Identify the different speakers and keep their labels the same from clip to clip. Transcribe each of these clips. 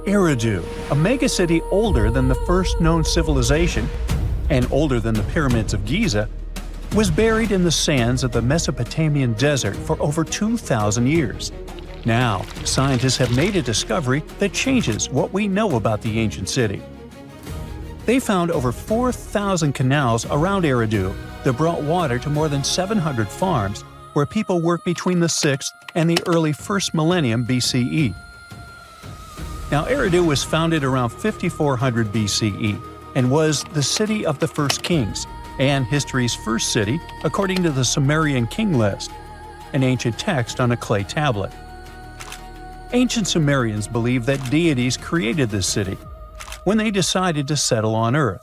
Speaker 1: Eridu, a megacity older than the first known civilization and older than the pyramids of Giza, was buried in the sands of the Mesopotamian desert for over 2,000 years. Now, scientists have made a discovery that changes what we know about the ancient city. They found over 4,000 canals around Eridu that brought water to more than 700 farms where people worked between the 6th and the early 1st millennium BCE. Now, Eridu was founded around 5400 BCE and was the city of the first kings and history's first city according to the Sumerian king list, an ancient text on a clay tablet. Ancient Sumerians believed that deities created this city when they decided to settle on Earth.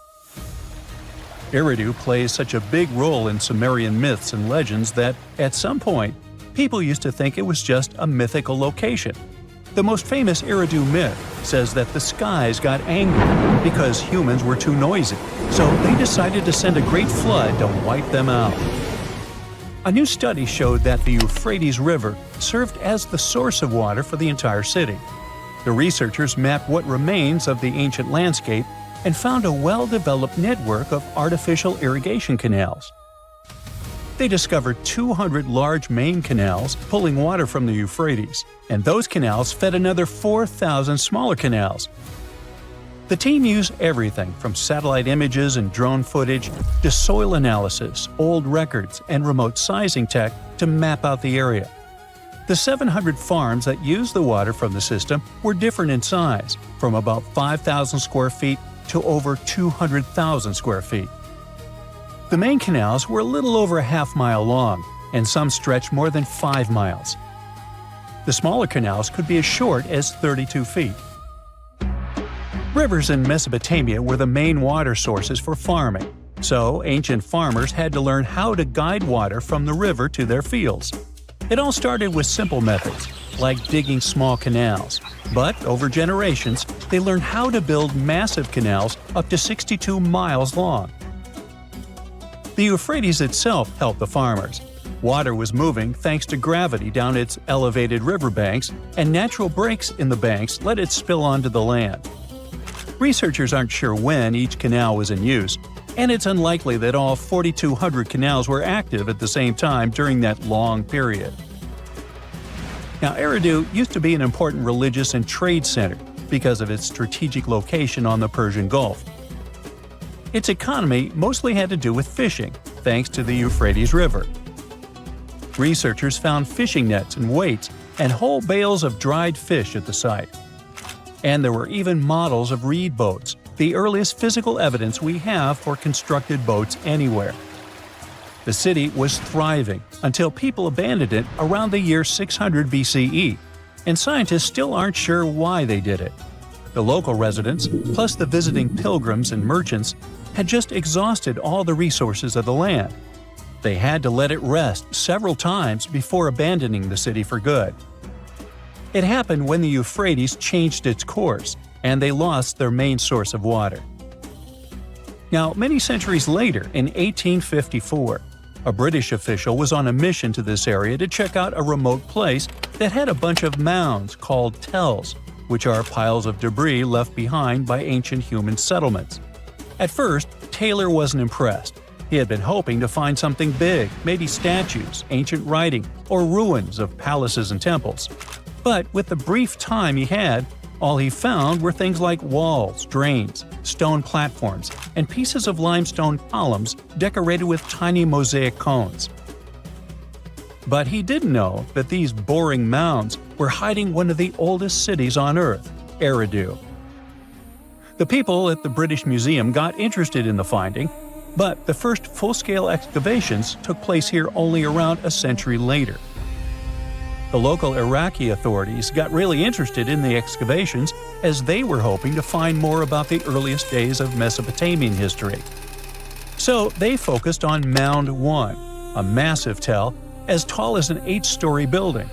Speaker 1: Eridu plays such a big role in Sumerian myths and legends that, at some point, people used to think it was just a mythical location. The most famous Eridu myth says that the skies got angry because humans were too noisy, so they decided to send a great flood to wipe them out. A new study showed that the Euphrates River served as the source of water for the entire city. The researchers mapped what remains of the ancient landscape and found a well-developed network of artificial irrigation canals. They discovered 200 large main canals pulling water from the Euphrates, and those canals fed another 4,000 smaller canals. The team used everything from satellite images and drone footage to soil analysis, old records, and remote sizing tech to map out the area. The 700 farms that used the water from the system were different in size, from about 5,000 square feet to over 200,000 square feet. The main canals were a little over a half-mile long, and some stretched more than 5 miles. The smaller canals could be as short as 32 feet. Rivers in Mesopotamia were the main water sources for farming, so ancient farmers had to learn how to guide water from the river to their fields. It all started with simple methods, like digging small canals, but over generations, they learned how to build massive canals up to 62 miles long. The Euphrates itself helped the farmers. Water was moving thanks to gravity down its elevated riverbanks, and natural breaks in the banks let it spill onto the land. Researchers aren't sure when each canal was in use, and it's unlikely that all 4,200 canals were active at the same time during that long period. Now, Eridu used to be an important religious and trade center because of its strategic location on the Persian Gulf. Its economy mostly had to do with fishing, thanks to the Euphrates River. Researchers found fishing nets and weights and whole bales of dried fish at the site. And there were even models of reed boats, the earliest physical evidence we have for constructed boats anywhere. The city was thriving until people abandoned it around the year 600 BCE, and scientists still aren't sure why they did it. The local residents, plus the visiting pilgrims and merchants, had just exhausted all the resources of the land. They had to let it rest several times before abandoning the city for good. It happened when the Euphrates changed its course, and they lost their main source of water. Now, many centuries later, in 1854, a British official was on a mission to this area to check out a remote place that had a bunch of mounds called tells, which are piles of debris left behind by ancient human settlements. At first, Taylor wasn't impressed. He had been hoping to find something big, maybe statues, ancient writing, or ruins of palaces and temples. But with the brief time he had, all he found were things like walls, drains, stone platforms, and pieces of limestone columns decorated with tiny mosaic cones. But he didn't know that these boring mounds were hiding one of the oldest cities on Earth, Eridu. The people at the British Museum got interested in the finding, but the first full-scale excavations took place here only around a century later. The local Iraqi authorities got really interested in the excavations as they were hoping to find more about the earliest days of Mesopotamian history. So they focused on Mound 1, a massive tell as tall as an 8-story building.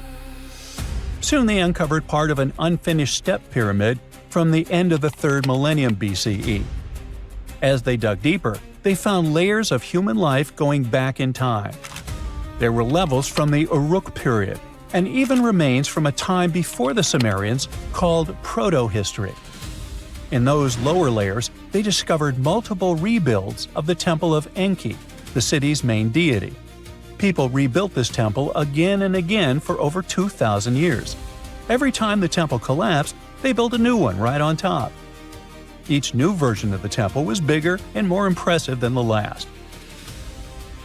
Speaker 1: Soon they uncovered part of an unfinished step pyramid from the end of the 3rd millennium BCE. As they dug deeper, they found layers of human life going back in time. There were levels from the Uruk period, and even remains from a time before the Sumerians called proto-history. In those lower layers, they discovered multiple rebuilds of the Temple of Enki, the city's main deity. People rebuilt this temple again and again for over 2,000 years. Every time the temple collapsed, they built a new one right on top. Each new version of the temple was bigger and more impressive than the last.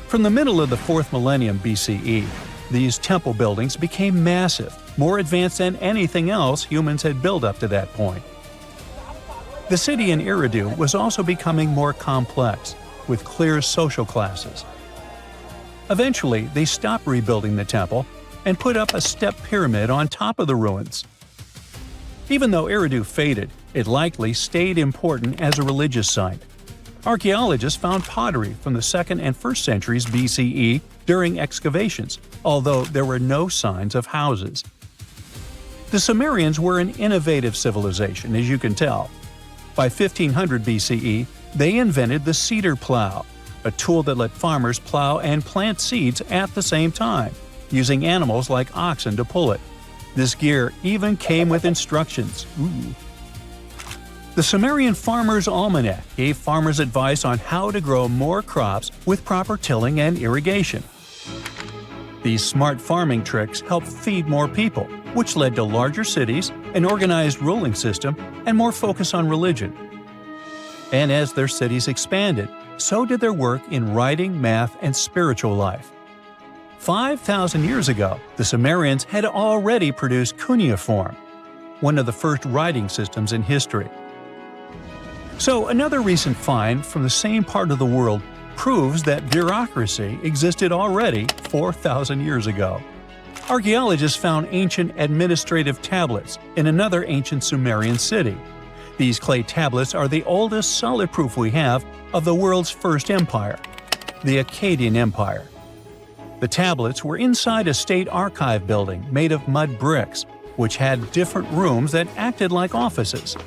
Speaker 1: From the middle of the 4th millennium BCE, these temple buildings became massive, more advanced than anything else humans had built up to that point. The city in Eridu was also becoming more complex, with clear social classes. Eventually, they stopped rebuilding the temple and put up a step pyramid on top of the ruins. Even though Eridu faded, it likely stayed important as a religious site. Archaeologists found pottery from the 2nd and 1st centuries BCE during excavations, although there were no signs of houses. The Sumerians were an innovative civilization, as you can tell. By 1500 BCE, they invented the cedar plow, a tool that let farmers plow and plant seeds at the same time, using animals like oxen to pull it. This gear even came with instructions. Ooh. The Sumerian Farmer's Almanac gave farmers advice on how to grow more crops with proper tilling and irrigation. These smart farming tricks helped feed more people, which led to larger cities, an organized ruling system, and more focus on religion. And as their cities expanded, so did their work in writing, math, and spiritual life. 5,000 years ago, the Sumerians had already produced cuneiform, one of the first writing systems in history. So another recent find from the same part of the world proves that bureaucracy existed already 4,000 years ago. Archaeologists found ancient administrative tablets in another ancient Sumerian city. These clay tablets are the oldest solid proof we have of the world's first empire, the Akkadian Empire. The tablets were inside a state archive building made of mud bricks, which had different rooms that acted like offices.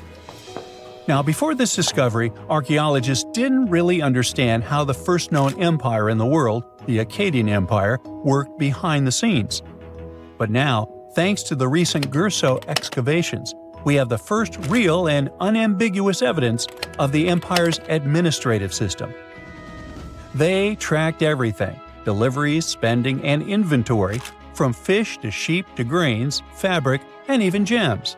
Speaker 1: Now, before this discovery, archaeologists didn't really understand how the first known empire in the world, the Akkadian Empire, worked behind the scenes. But now, thanks to the recent Gerso excavations, we have the first real and unambiguous evidence of the empire's administrative system. They tracked everything – deliveries, spending, and inventory, from fish to sheep to grains, fabric, and even gems.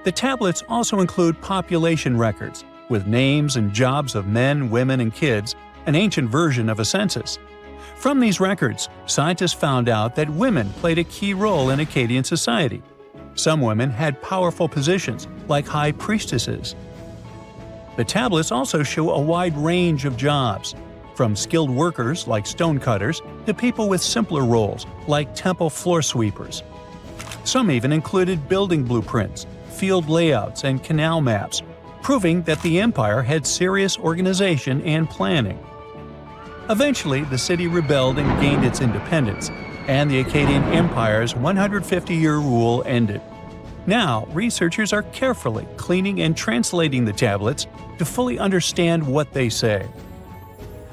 Speaker 1: The tablets also include population records, with names and jobs of men, women, and kids, an ancient version of a census. From these records, scientists found out that women played a key role in Akkadian society. Some women had powerful positions, like high priestesses. The tablets also show a wide range of jobs, from skilled workers like stonecutters to people with simpler roles like temple floor sweepers. Some even included building blueprints, field layouts, and canal maps, proving that the empire had serious organization and planning. Eventually, the city rebelled and gained its independence, and the Akkadian Empire's 150-year rule ended. Now, researchers are carefully cleaning and translating the tablets to fully understand what they say.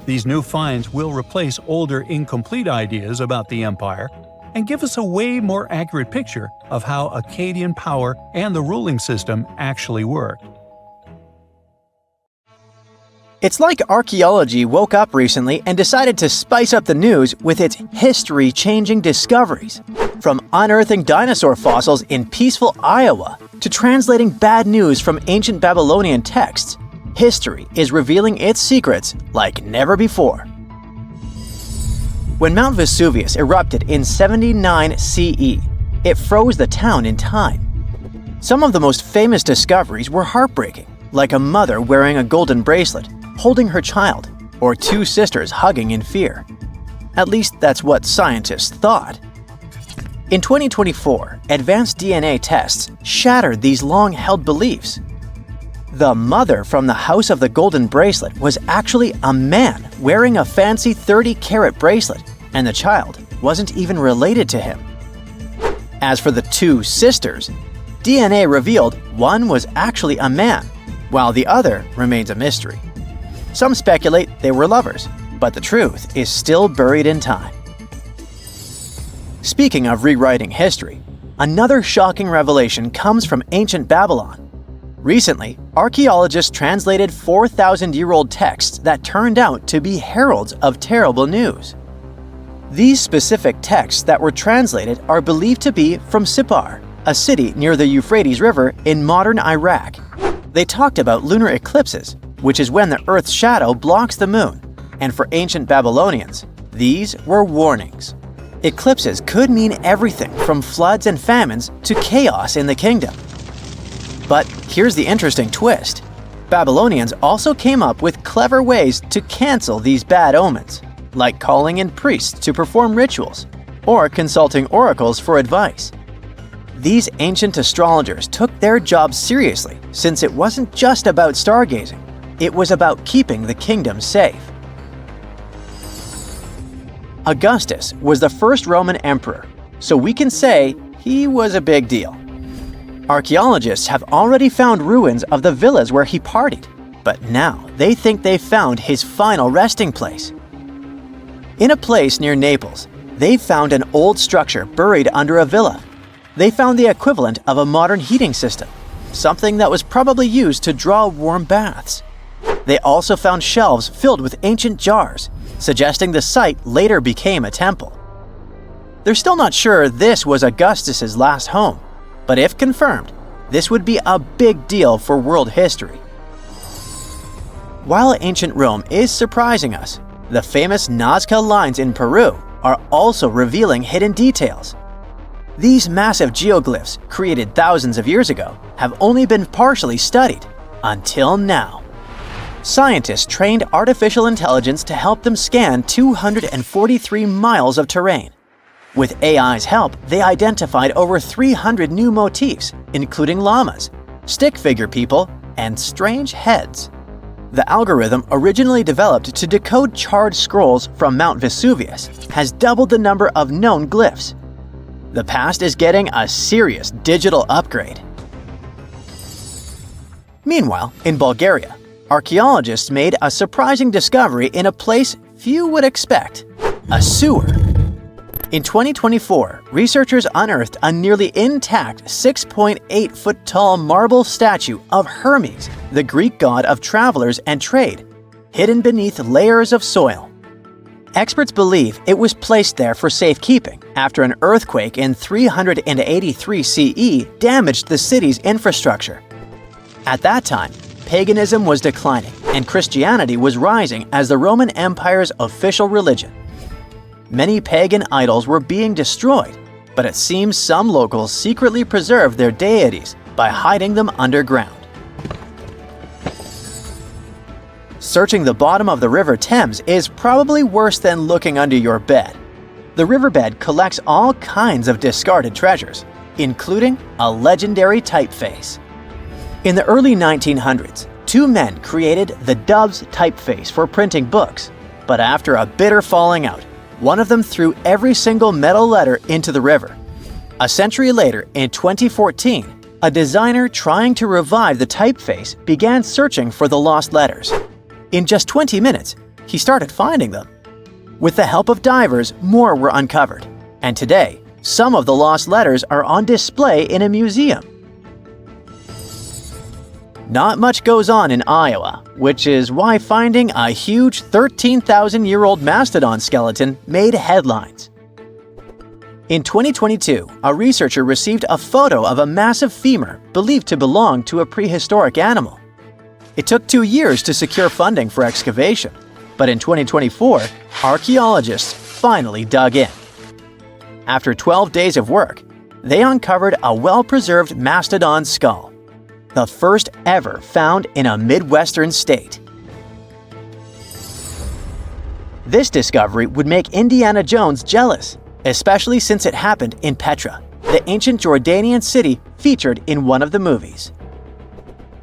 Speaker 1: These new finds will replace older, incomplete ideas about the empire and give us a way more accurate picture of how Akkadian power and the ruling system actually worked.
Speaker 2: It's like archaeology woke up recently and decided to spice up the news with its history-changing discoveries. From unearthing dinosaur fossils in peaceful Iowa to translating bad news from ancient Babylonian texts, history is revealing its secrets like never before. When Mount Vesuvius erupted in 79 CE, it froze the town in time. Some of the most famous discoveries were heartbreaking, like a mother wearing a golden bracelet, holding her child, or two sisters hugging in fear. At least that's what scientists thought. In 2024, advanced DNA tests shattered these long-held beliefs. The mother from the House of the Golden Bracelet was actually a man wearing a fancy 30-carat bracelet, and the child wasn't even related to him. As for the two sisters, DNA revealed one was actually a man, while the other remains a mystery. Some speculate they were lovers, but the truth is still buried in time. Speaking of rewriting history, another shocking revelation comes from ancient Babylon. Recently, archaeologists translated 4,000-year-old texts that turned out to be heralds of terrible news. These specific texts that were translated are believed to be from Sippar, a city near the Euphrates River in modern Iraq. They talked about lunar eclipses, which is when the Earth's shadow blocks the moon, and for ancient Babylonians, these were warnings. Eclipses could mean everything from floods and famines to chaos in the kingdom. But here's the interesting twist. Babylonians also came up with clever ways to cancel these bad omens, like calling in priests to perform rituals, or consulting oracles for advice. These ancient astrologers took their job seriously, since it wasn't just about stargazing, it was about keeping the kingdom safe. Augustus was the first Roman emperor, so we can say he was a big deal. Archaeologists have already found ruins of the villas where he partied, but now they think they've found his final resting place. In a place near Naples, they've found an old structure buried under a villa. They found the equivalent of a modern heating system, something that was probably used to draw warm baths. They also found shelves filled with ancient jars, suggesting the site later became a temple. They're still not sure this was Augustus's last home, but if confirmed, this would be a big deal for world history. While ancient Rome is surprising us, the famous Nazca lines in Peru are also revealing hidden details. These massive geoglyphs, created thousands of years ago, have only been partially studied until now. Scientists trained artificial intelligence to help them scan 243 miles of terrain. With AI's help, they identified over 300 new motifs, including llamas, stick figure people, and strange heads. The algorithm, originally developed to decode charred scrolls from Mount Vesuvius, has doubled the number of known glyphs. The past is getting a serious digital upgrade. Meanwhile, in Bulgaria, archaeologists made a surprising discovery in a place few would expect: a sewer. In 2024, researchers unearthed a nearly intact 6.8-foot-tall marble statue of Hermes, the Greek god of travelers and trade, hidden beneath layers of soil. Experts believe it was placed there for safekeeping after an earthquake in 383 CE damaged the city's infrastructure. At that time, paganism was declining and Christianity was rising as the Roman Empire's official religion. Many pagan idols were being destroyed, but it seems some locals secretly preserved their deities by hiding them underground. Searching the bottom of the River Thames is probably worse than looking under your bed. The riverbed collects all kinds of discarded treasures, including a legendary typeface. In the early 1900s, two men created the Doves typeface for printing books, but after a bitter falling out, one of them threw every single metal letter into the river. A century later, in 2014, a designer trying to revive the typeface began searching for the lost letters. In just 20 minutes, he started finding them. With the help of divers, more were uncovered, and today, some of the lost letters are on display in a museum. Not much goes on in Iowa, which is why finding a huge 13,000-year-old mastodon skeleton made headlines. In 2022, a researcher received a photo of a massive femur believed to belong to a prehistoric animal. It took 2 years to secure funding for excavation, but in 2024, archaeologists finally dug in. After 12 days of work, they uncovered a well-preserved mastodon skull, the first ever found in a Midwestern state. This discovery would make Indiana Jones jealous, especially since it happened in Petra, the ancient Jordanian city featured in one of the movies.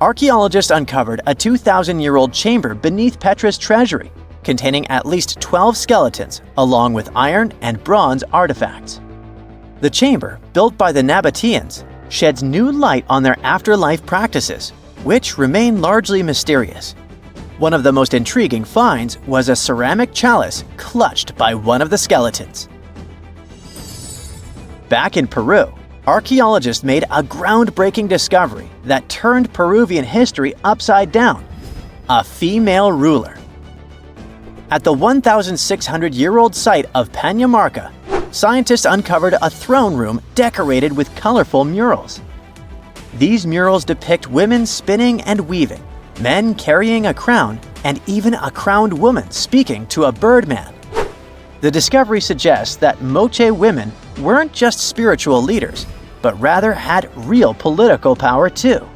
Speaker 2: Archaeologists uncovered a 2,000-year-old chamber beneath Petra's treasury, containing at least 12 skeletons, along with iron and bronze artifacts. The chamber, built by the Nabateans, sheds new light on their afterlife practices, which remain largely mysterious. One of the most intriguing finds was a ceramic chalice clutched by one of the skeletons. Back in Peru, archaeologists made a groundbreaking discovery that turned Peruvian history upside down: a female ruler. At the 1,600-year-old site of Pañamarca, scientists uncovered a throne room decorated with colorful murals. These murals depict women spinning and weaving, men carrying a crown, and even a crowned woman speaking to a birdman. The discovery suggests that Moche women weren't just spiritual leaders, but rather had real political power too.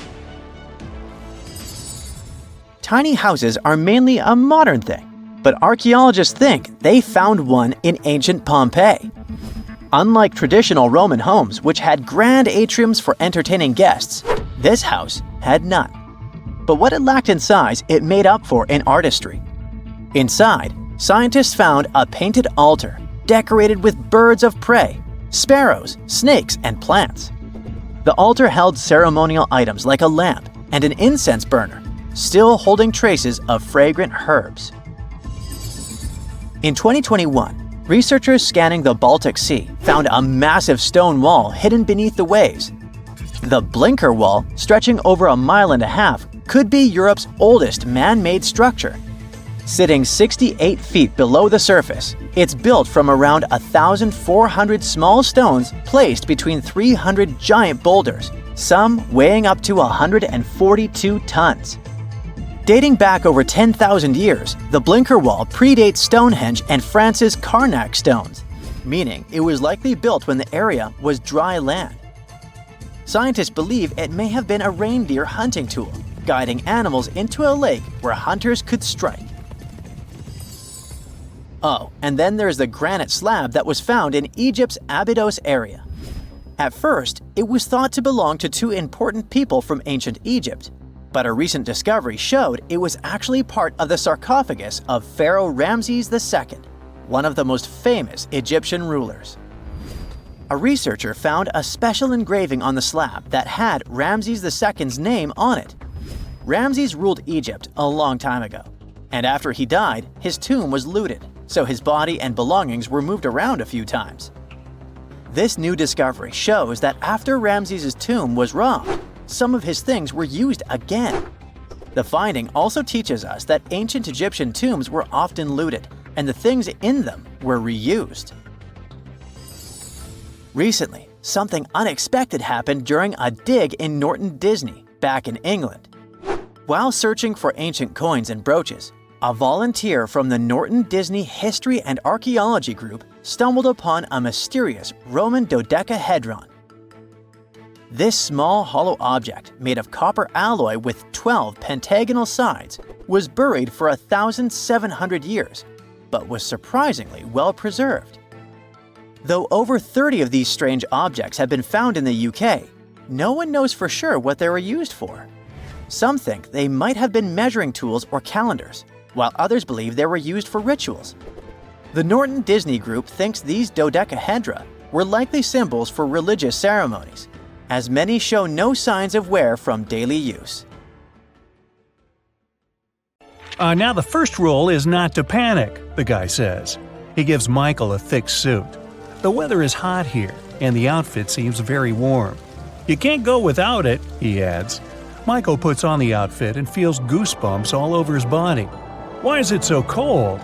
Speaker 2: Tiny houses are mainly a modern thing, but archaeologists think they found one in ancient Pompeii. Unlike traditional Roman homes, which had grand atriums for entertaining guests, this house had none. But what it lacked in size, it made up for in artistry. Inside, scientists found a painted altar decorated with birds of prey, sparrows, snakes, and plants. The altar held ceremonial items like a lamp and an incense burner, still holding traces of fragrant herbs. In 2021, researchers scanning the Baltic Sea found a massive stone wall hidden beneath the waves. The Blinker Wall, stretching over 1.5 miles, could be Europe's oldest man-made structure. Sitting 68 feet below the surface, it's built from around 1,400 small stones placed between 300 giant boulders, some weighing up to 142 tons. Dating back over 10,000 years, the Blinker Wall predates Stonehenge and France's Karnak stones, meaning it was likely built when the area was dry land. Scientists believe it may have been a reindeer hunting tool, guiding animals into a lake where hunters could strike. Oh, and then there's the granite slab that was found in Egypt's Abydos area. At first, it was thought to belong to two important people from ancient Egypt, but a recent discovery showed it was actually part of the sarcophagus of Pharaoh Ramses II, one of the most famous Egyptian rulers. A researcher found a special engraving on the slab that had Ramses II's name on it. Ramses ruled Egypt a long time ago, and after he died, his tomb was looted, so his body and belongings were moved around a few times. This new discovery shows that after Ramses' tomb was robbed, some of his things were used again. The finding also teaches us that ancient Egyptian tombs were often looted, and the things in them were reused. Recently, something unexpected happened during a dig in Norton Disney, back in England. While searching for ancient coins and brooches, a volunteer from the Norton Disney History and Archaeology Group stumbled upon a mysterious Roman dodecahedron. This small hollow object, made of copper alloy with 12 pentagonal sides, was buried for 1,700 years, but was surprisingly well preserved. Though over 30 of these strange objects have been found in the UK, no one knows for sure what they were used for. Some think they might have been measuring tools or calendars, while others believe they were used for rituals. The Norton Disney Group thinks these dodecahedra were likely symbols for religious ceremonies, as many show no signs of wear from daily use.
Speaker 1: Now the first rule is not to panic, the guy says. He gives Michael a thick suit. The weather is hot here, and the outfit seems very warm. You can't go without it, he adds. Michael puts on the outfit and feels goosebumps all over his body. Why is it so cold?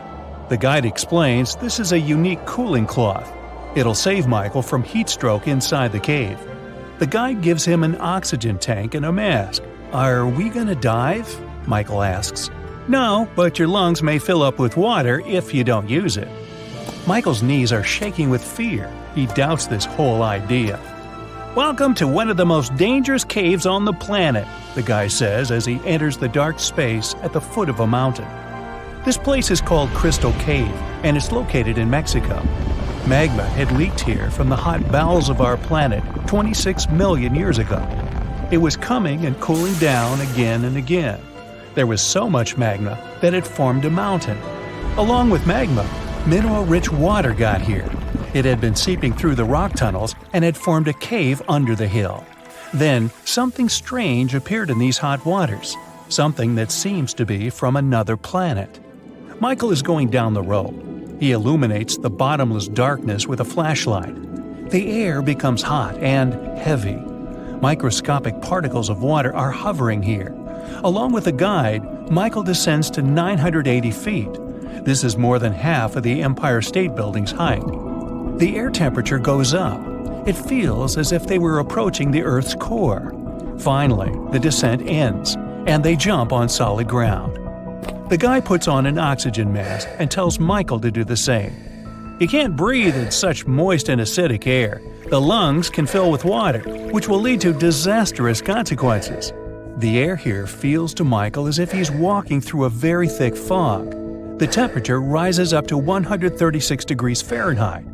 Speaker 1: The guide explains this is a unique cooling cloth. It'll save Michael from heat stroke inside the cave. The guide gives him an oxygen tank and a mask. Are we gonna dive? Michael asks. No, but your lungs may fill up with water if you don't use it. Michael's knees are shaking with fear. He doubts this whole idea. Welcome to one of the most dangerous caves on the planet, the guy says as he enters the dark space at the foot of a mountain. This place is called Crystal Cave, and it's located in Mexico. Magma had leaked here from the hot bowels of our planet 26 million years ago. It was coming and cooling down again and again. There was so much magma that it formed a mountain. Along with magma, mineral-rich water got here. It had been seeping through the rock tunnels and had formed a cave under the hill. Then, something strange appeared in these hot waters, something that seems to be from another planet. Michael is going down the road. He illuminates the bottomless darkness with a flashlight. The air becomes hot and heavy. Microscopic particles of water are hovering here. Along with the guide, Michael descends to 980 feet. This is more than half of the Empire State Building's height. The air temperature goes up. It feels as if they were approaching the Earth's core. Finally, the descent ends, and they jump on solid ground. The guy puts on an oxygen mask and tells Michael to do the same. You can't breathe in such moist and acidic air. The lungs can fill with water, which will lead to disastrous consequences. The air here feels to Michael as if he's walking through a very thick fog. The temperature rises up to 136 degrees Fahrenheit.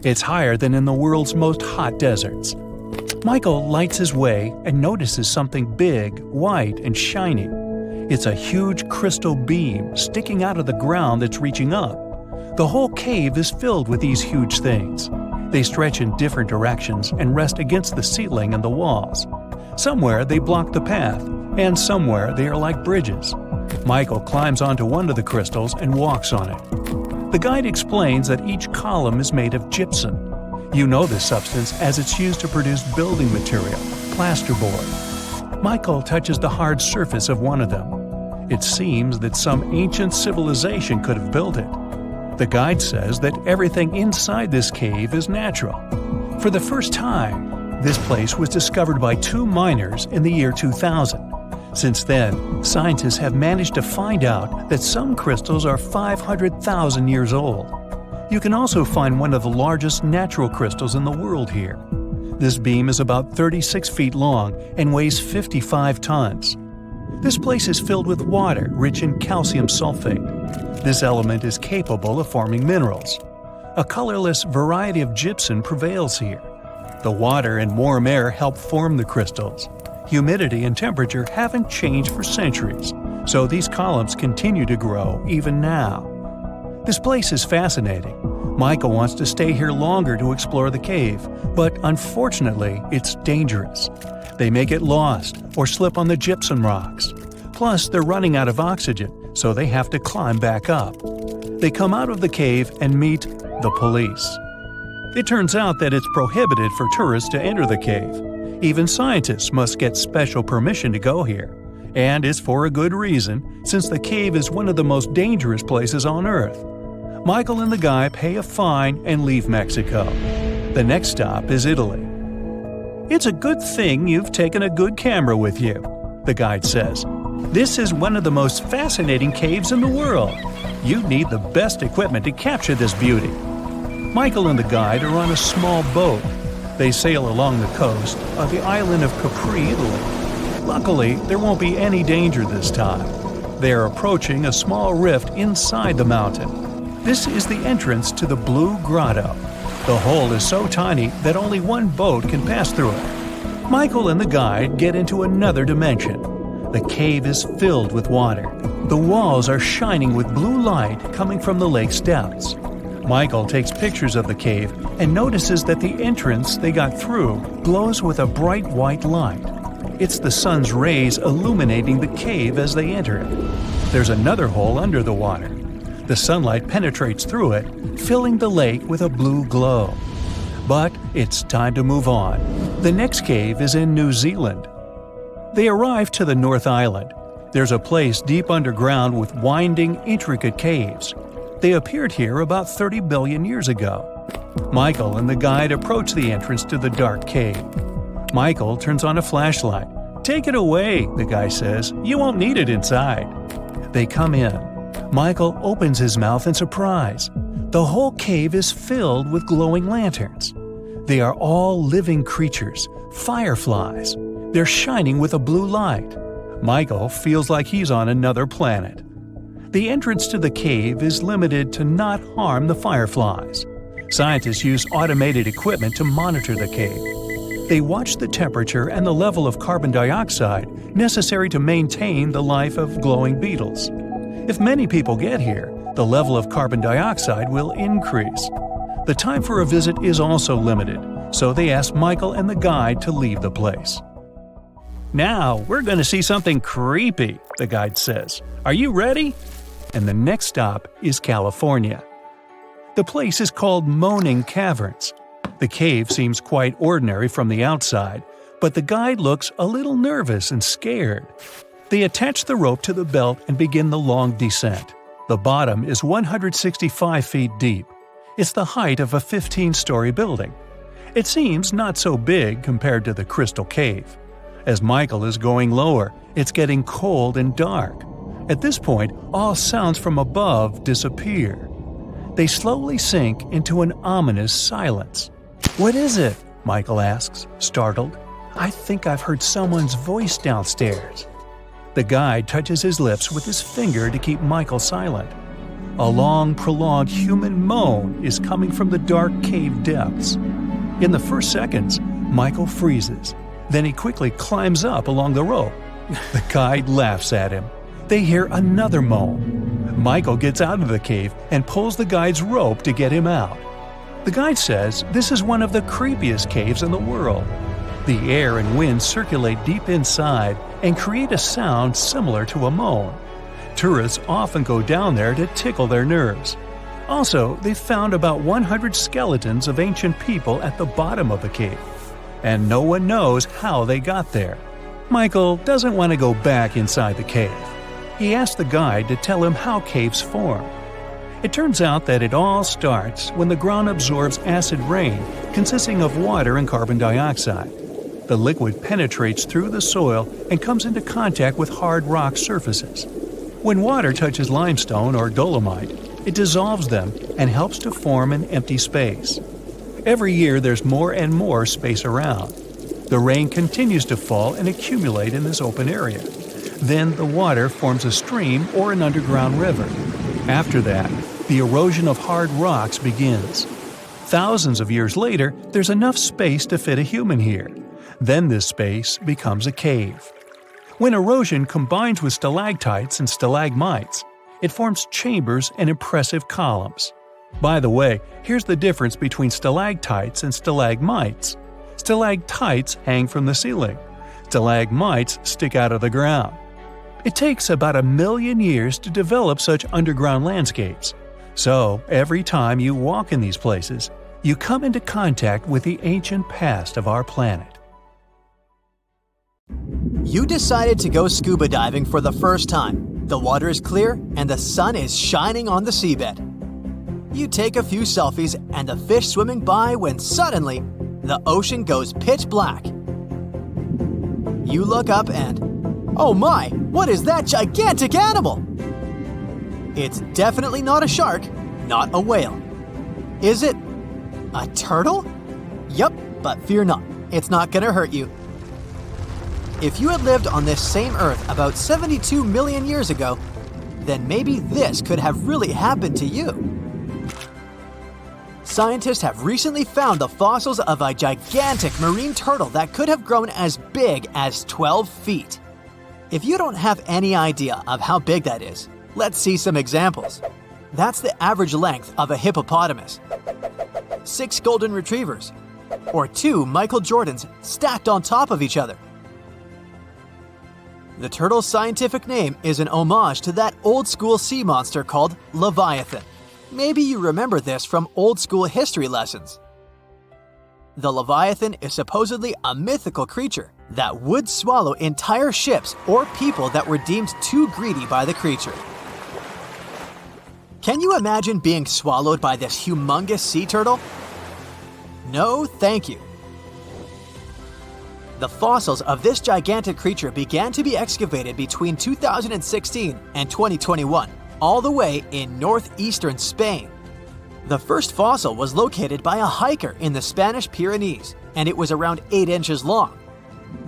Speaker 1: It's higher than in the world's most hot deserts. Michael lights his way and notices something big, white, and shiny. It's a huge crystal beam sticking out of the ground that's reaching up. The whole cave is filled with these huge things. They stretch in different directions and rest against the ceiling and the walls. Somewhere they block the path, and somewhere they are like bridges. Michael climbs onto one of the crystals and walks on it. The guide explains that each column is made of gypsum. You know this substance as it's used to produce building material, plasterboard. Michael touches the hard surface of one of them. It seems that some ancient civilization could have built it. The guide says that everything inside this cave is natural. For the first time, this place was discovered by two miners in the year 2000. Since then, scientists have managed to find out that some crystals are 500,000 years old. You can also find one of the largest natural crystals in the world here. This beam is about 36 feet long and weighs 55 tons. This place is filled with water rich in calcium sulfate. This element is capable of forming minerals. A colorless variety of gypsum prevails here. The water and warm air help form the crystals. Humidity and temperature haven't changed for centuries, so these columns continue to grow even now. This place is fascinating. Michael wants to stay here longer to explore the cave, but unfortunately, it's dangerous. They may get lost or slip on the gypsum rocks. Plus, they're running out of oxygen, so they have to climb back up. They come out of the cave and meet the police. It turns out that it's prohibited for tourists to enter the cave. Even scientists must get special permission to go here. And it's for a good reason, since the cave is one of the most dangerous places on Earth. Michael and the guy pay a fine and leave Mexico. The next stop is Italy. It's a good thing you've taken a good camera with you, the guide says. This is one of the most fascinating caves in the world. You need the best equipment to capture this beauty. Michael and the guide are on a small boat. They sail along the coast of the island of Capri, Italy. Luckily, there won't be any danger this time. They are approaching a small rift inside the mountain. This is the entrance to the Blue Grotto. The hole is so tiny that only one boat can pass through it. Michael and the guide get into another dimension. The cave is filled with water. The walls are shining with blue light coming from the lake's depths. Michael takes pictures of the cave and notices that the entrance they got through glows with a bright white light. It's the sun's rays illuminating the cave as they enter it. There's another hole under the water. The sunlight penetrates through it, filling the lake with a blue glow. But it's time to move on. The next cave is in New Zealand. They arrive to the North Island. There's a place deep underground with winding, intricate caves. They appeared here about 30 billion years ago. Michael and the guide approach the entrance to the dark cave. Michael turns on a flashlight. "Take it away," the guy says. "You won't need it inside." They come in. Michael opens his mouth in surprise. The whole cave is filled with glowing lanterns. They are all living creatures, fireflies. They're shining with a blue light. Michael feels like he's on another planet. The entrance to the cave is limited to not harm the fireflies. Scientists use automated equipment to monitor the cave. They watch the temperature and the level of carbon dioxide necessary to maintain the life of glowing beetles. If many people get here, the level of carbon dioxide will increase. The time for a visit is also limited, so they ask Michael and the guide to leave the place. "Now, we're going to see something creepy," the guide says. "Are you ready?" And the next stop is California. The place is called Moaning Caverns. The cave seems quite ordinary from the outside, but the guide looks a little nervous and scared. They attach the rope to the belt and begin the long descent. The bottom is 165 feet deep. It's the height of a 15-story building. It seems not so big compared to the Crystal Cave. As Michael is going lower, it's getting cold and dark. At this point, all sounds from above disappear. They slowly sink into an ominous silence. "What is it?" Michael asks, startled. "I think I've heard someone's voice downstairs." The guide touches his lips with his finger to keep Michael silent. A long, prolonged human moan is coming from the dark cave depths. In the first seconds, Michael freezes. Then he quickly climbs up along the rope. The guide laughs at him. They hear another moan. Michael gets out of the cave and pulls the guide's rope to get him out. The guide says this is one of the creepiest caves in the world. The air and wind circulate deep inside and create a sound similar to a moan. Tourists often go down there to tickle their nerves. Also, they found about 100 skeletons of ancient people at the bottom of the cave, and no one knows how they got there. Michael doesn't want to go back inside the cave. He asks the guide to tell him how caves form. It turns out that it all starts when the ground absorbs acid rain consisting of water and carbon dioxide. The liquid penetrates through the soil and comes into contact with hard rock surfaces. When water touches limestone or dolomite, it dissolves them and helps to form an empty space. Every year there's more and more space around. The rain continues to fall and accumulate in this open area. Then the water forms a stream or an underground river. After that, the erosion of hard rocks begins. Thousands of years later, there's enough space to fit a human here. Then this space becomes a cave. When erosion combines with stalactites and stalagmites, it forms chambers and impressive columns. By the way, here's the difference between stalactites and stalagmites. Stalactites hang from the ceiling. Stalagmites stick out of the ground. It takes about 1 million years to develop such underground landscapes. So, every time you walk in these places, you come into contact with the ancient past of our planet.
Speaker 2: You decided to go scuba diving for the first time. The water is clear and the sun is shining on the seabed. You take a few selfies and the fish swimming by when suddenly, the ocean goes pitch black. You look up and, oh my, what is that gigantic animal? It's definitely not a shark, not a whale. Is it a turtle? Yup, but fear not, it's not gonna hurt you. If you had lived on this same Earth about 72 million years ago, then maybe this could have really happened to you. Scientists have recently found the fossils of a gigantic marine turtle that could have grown as big as 12 feet. If you don't have any idea of how big that is, let's see some examples. That's the average length of a hippopotamus, 6 golden retrievers, or 2 Michael Jordans stacked on top of each other. The turtle's scientific name is an homage to that old-school sea monster called Leviathan. Maybe you remember this from old-school history lessons. The Leviathan is supposedly a mythical creature that would swallow entire ships or people that were deemed too greedy by the creature. Can you imagine being swallowed by this humongous sea turtle? No, thank you. The fossils of this gigantic creature began to be excavated between 2016 and 2021, all the way in northeastern Spain. The first fossil was located by a hiker in the Spanish Pyrenees, and it was around 8 inches long.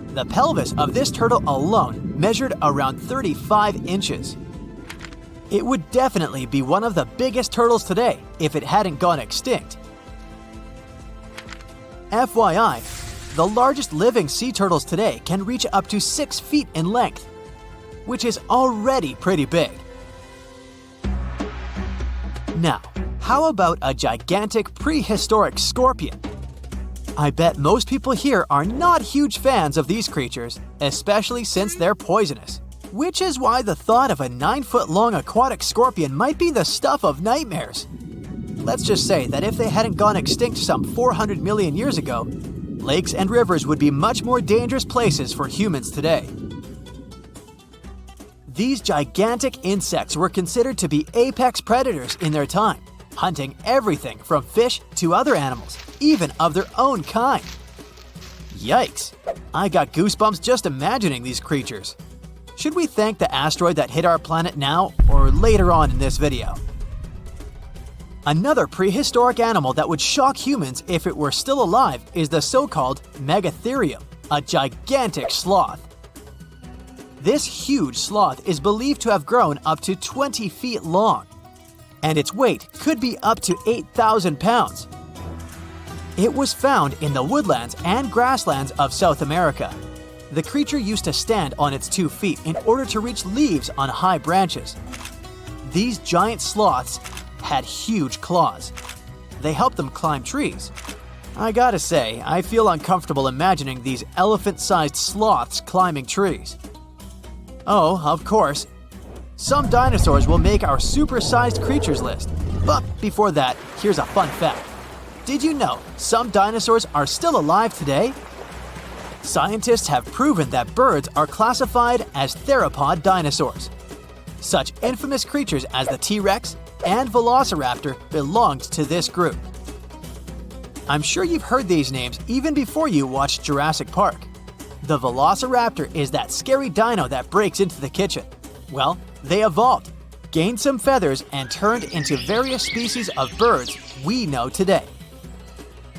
Speaker 2: The pelvis of this turtle alone measured around 35 inches. It would definitely be one of the biggest turtles today if it hadn't gone extinct. FYI, the largest living sea turtles today can reach up to 6 feet in length, which is already pretty big. Now, how about a gigantic prehistoric scorpion? I bet most people here are not huge fans of these creatures, especially since they're poisonous, which is why the thought of a 9-foot-long aquatic scorpion might be the stuff of nightmares. Let's just say that if they hadn't gone extinct some 400 million years ago, lakes and rivers would be much more dangerous places for humans today. These gigantic insects were considered to be apex predators in their time, hunting everything from fish to other animals, even of their own kind. Yikes! I got goosebumps just imagining these creatures. Should we thank the asteroid that hit our planet now or later on in this video? Another prehistoric animal that would shock humans if it were still alive is the so-called Megatherium, a gigantic sloth. This huge sloth is believed to have grown up to 20 feet long, and its weight could be up to 8,000 pounds. It was found in the woodlands and grasslands of South America. The creature used to stand on its 2 feet in order to reach leaves on high branches. These giant sloths had huge claws. They helped them climb trees. I gotta say, I feel uncomfortable imagining these elephant-sized sloths climbing trees. Oh, of course, some dinosaurs will make our super-sized creatures list. But before that, here's a fun fact. Did you know some dinosaurs are still alive today? Scientists have proven that birds are classified as theropod dinosaurs. Such infamous creatures as the T-Rex and Velociraptor belonged to this group. I'm sure you've heard these names even before you watched Jurassic Park. The Velociraptor is that scary dino that breaks into the kitchen. Well, they evolved, gained some feathers, and turned into various species of birds we know today.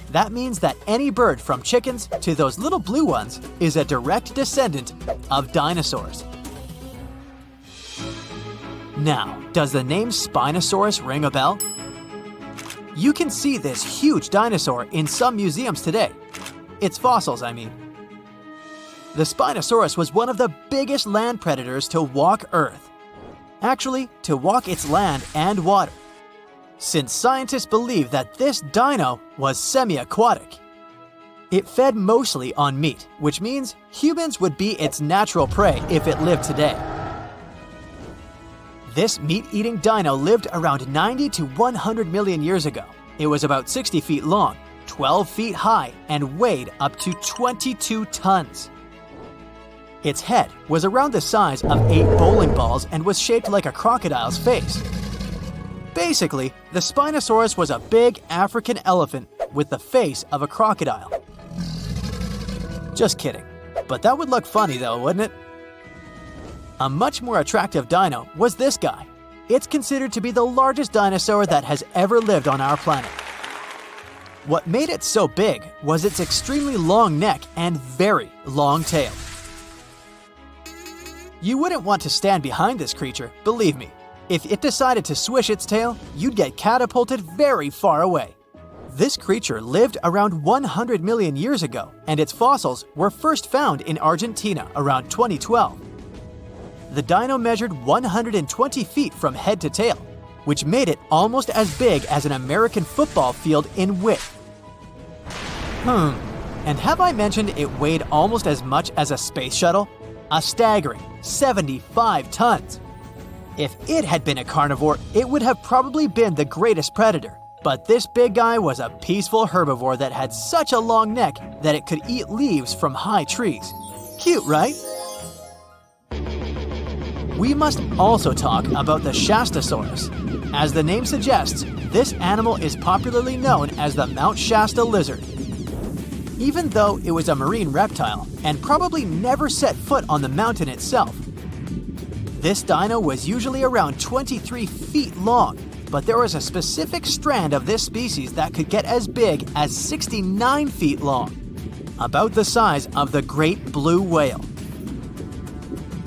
Speaker 2: That means that any bird from chickens to those little blue ones is a direct descendant of dinosaurs. Now, does the name Spinosaurus ring a bell? You can see this huge dinosaur in some museums today. Its fossils, I mean. The Spinosaurus was one of the biggest land predators to walk Earth. Actually, to walk its land and water, since scientists believe that this dino was semi-aquatic. It fed mostly on meat, which means humans would be its natural prey if it lived today. This meat-eating dino lived around 90 to 100 million years ago. It was about 60 feet long, 12 feet high, and weighed up to 22 tons. Its head was around the size of 8 bowling balls and was shaped like a crocodile's face. Basically, the Spinosaurus was a big African elephant with the face of a crocodile. Just kidding. But that would look funny though, wouldn't it? A much more attractive dino was this guy. It's considered to be the largest dinosaur that has ever lived on our planet. What made it so big was its extremely long neck and very long tail. You wouldn't want to stand behind this creature, believe me. If it decided to swish its tail, you'd get catapulted very far away. This creature lived around 100 million years ago, and its fossils were first found in Argentina around 2012. The dino measured 120 feet from head to tail, which made it almost as big as an American football field in width. And have I mentioned it weighed almost as much as a space shuttle? A staggering 75 tons. If it had been a carnivore, it would have probably been the greatest predator. But this big guy was a peaceful herbivore that had such a long neck that it could eat leaves from high trees. Cute, right? We must also talk about the Shastasaurus. As the name suggests, this animal is popularly known as the Mount Shasta lizard. Even though it was a marine reptile and probably never set foot on the mountain itself, this dino was usually around 23 feet long, but there was a specific strand of this species that could get as big as 69 feet long, about the size of the great blue whale.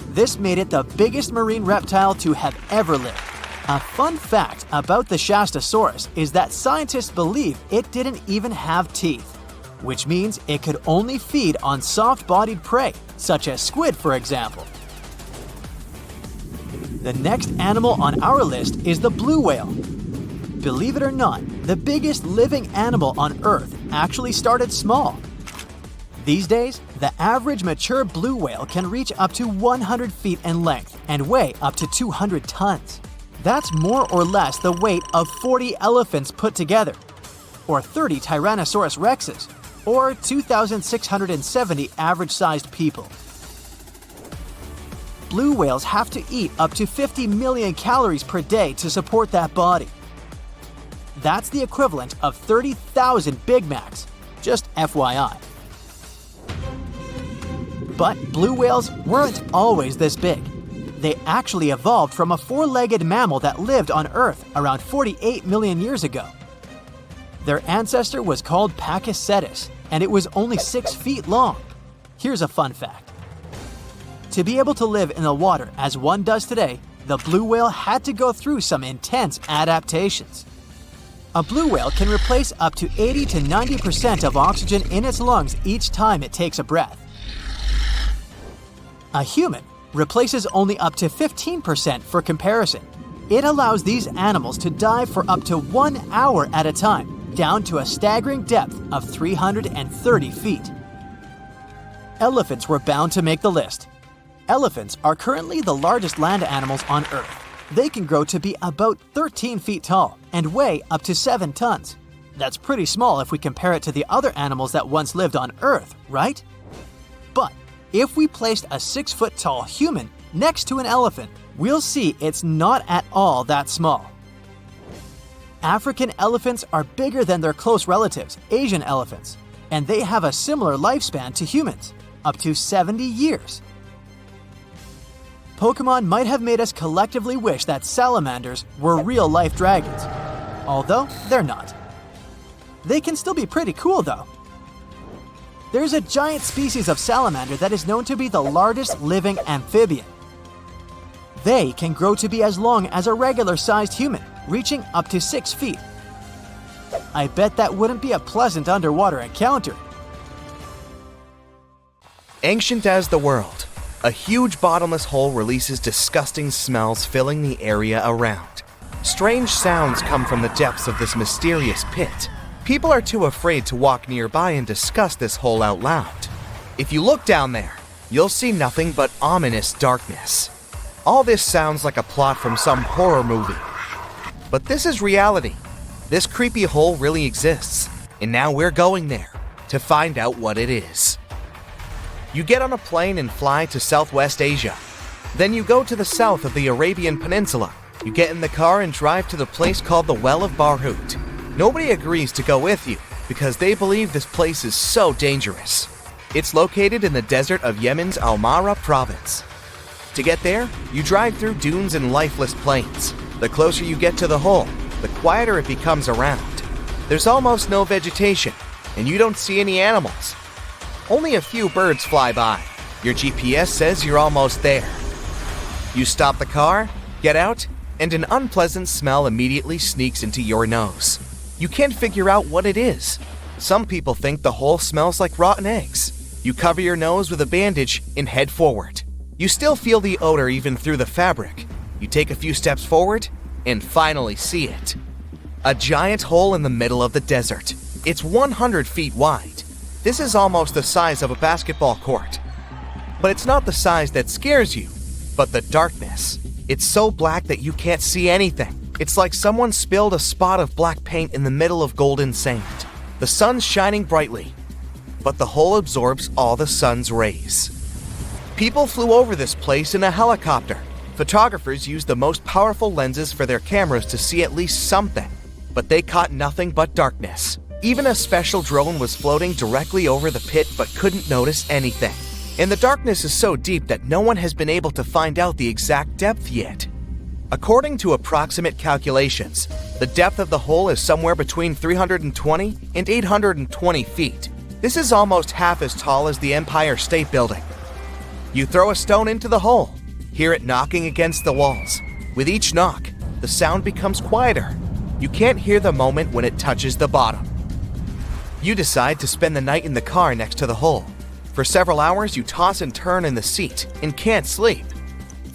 Speaker 2: This made it the biggest marine reptile to have ever lived. A fun fact about the Shastasaurus is that scientists believe it didn't even have teeth, which means it could only feed on soft-bodied prey, such as squid, for example. The next animal on our list is the blue whale. Believe it or not, the biggest living animal on Earth actually started small. These days, the average mature blue whale can reach up to 100 feet in length and weigh up to 200 tons. That's more or less the weight of 40 elephants put together, or 30 Tyrannosaurus rexes, or 2,670 average-sized people. Blue whales have to eat up to 50 million calories per day to support that body. That's the equivalent of 30,000 Big Macs, just FYI. But blue whales weren't always this big. They actually evolved from a four-legged mammal that lived on Earth around 48 million years ago. Their ancestor was called Pachycetus, and it was only 6 feet long. Here's a fun fact. To be able to live in the water as one does today, the blue whale had to go through some intense adaptations. A blue whale can replace up to 80 to 90% of oxygen in its lungs each time it takes a breath. A human replaces only up to 15% for comparison. It allows these animals to dive for up to 1 hour at a time, down to a staggering depth of 330 feet. Elephants were bound to make the list. Elephants are currently the largest land animals on Earth. They can grow to be about 13 feet tall and weigh up to 7 tons. That's pretty small if we compare it to the other animals that once lived on Earth, right? But if we placed a 6-foot-tall human next to an elephant, we'll see it's not at all that small. African elephants are bigger than their close relatives, Asian elephants, and they have a similar lifespan to humans, up to 70 years. Pokemon might have made us collectively wish that salamanders were real-life dragons, although they're not. They can still be pretty cool, though. There's a giant species of salamander that is known to be the largest living amphibian. They can grow to be as long as a regular-sized human, reaching up to 6 feet. I bet that wouldn't be a pleasant underwater encounter.
Speaker 3: Ancient as the world, a huge bottomless hole releases disgusting smells filling the area around. Strange sounds come from the depths of this mysterious pit. People are too afraid to walk nearby and discuss this hole out loud. If you look down there, you'll see nothing but ominous darkness. All this sounds like a plot from some horror movie. But this is reality. This creepy hole really exists, and now we're going there to find out what it is. You get on a plane and fly to Southwest Asia. Then you go to the south of the Arabian Peninsula. You get in the car and drive to the place called the Well of Barhout. Nobody agrees to go with you because they believe this place is so dangerous. It's located in the desert of Yemen's Al-Mara province. To get there, you drive through dunes and lifeless plains. The closer you get to the hole, the quieter it becomes around. There's almost no vegetation, and you don't see any animals. Only a few birds fly by. Your GPS says you're almost there. You stop the car, get out, and an unpleasant smell immediately sneaks into your nose. You can't figure out what it is. Some people think the hole smells like rotten eggs. You cover your nose with a bandage and head forward. You still feel the odor even through the fabric. You take a few steps forward and finally see it. A giant hole in the middle of the desert. It's 100 feet wide. This is almost the size of a basketball court. But it's not the size that scares you, but the darkness. It's so black that you can't see anything. It's like someone spilled a spot of black paint in the middle of golden sand. The sun's shining brightly, but the hole absorbs all the sun's rays. People flew over this place in a helicopter. Photographers used the most powerful lenses for their cameras to see at least something, but they caught nothing but darkness. Even a special drone was floating directly over the pit but couldn't notice anything. And the darkness is so deep that no one has been able to find out the exact depth yet. According to approximate calculations, the depth of the hole is somewhere between 320 and 820 feet. This is almost half as tall as the Empire State Building. You throw a stone into the hole, hear it knocking against the walls. With each knock, the sound becomes quieter. You can't hear the moment when it touches the bottom. You decide to spend the night in the car next to the hole. For several hours, you toss and turn in the seat and can't sleep.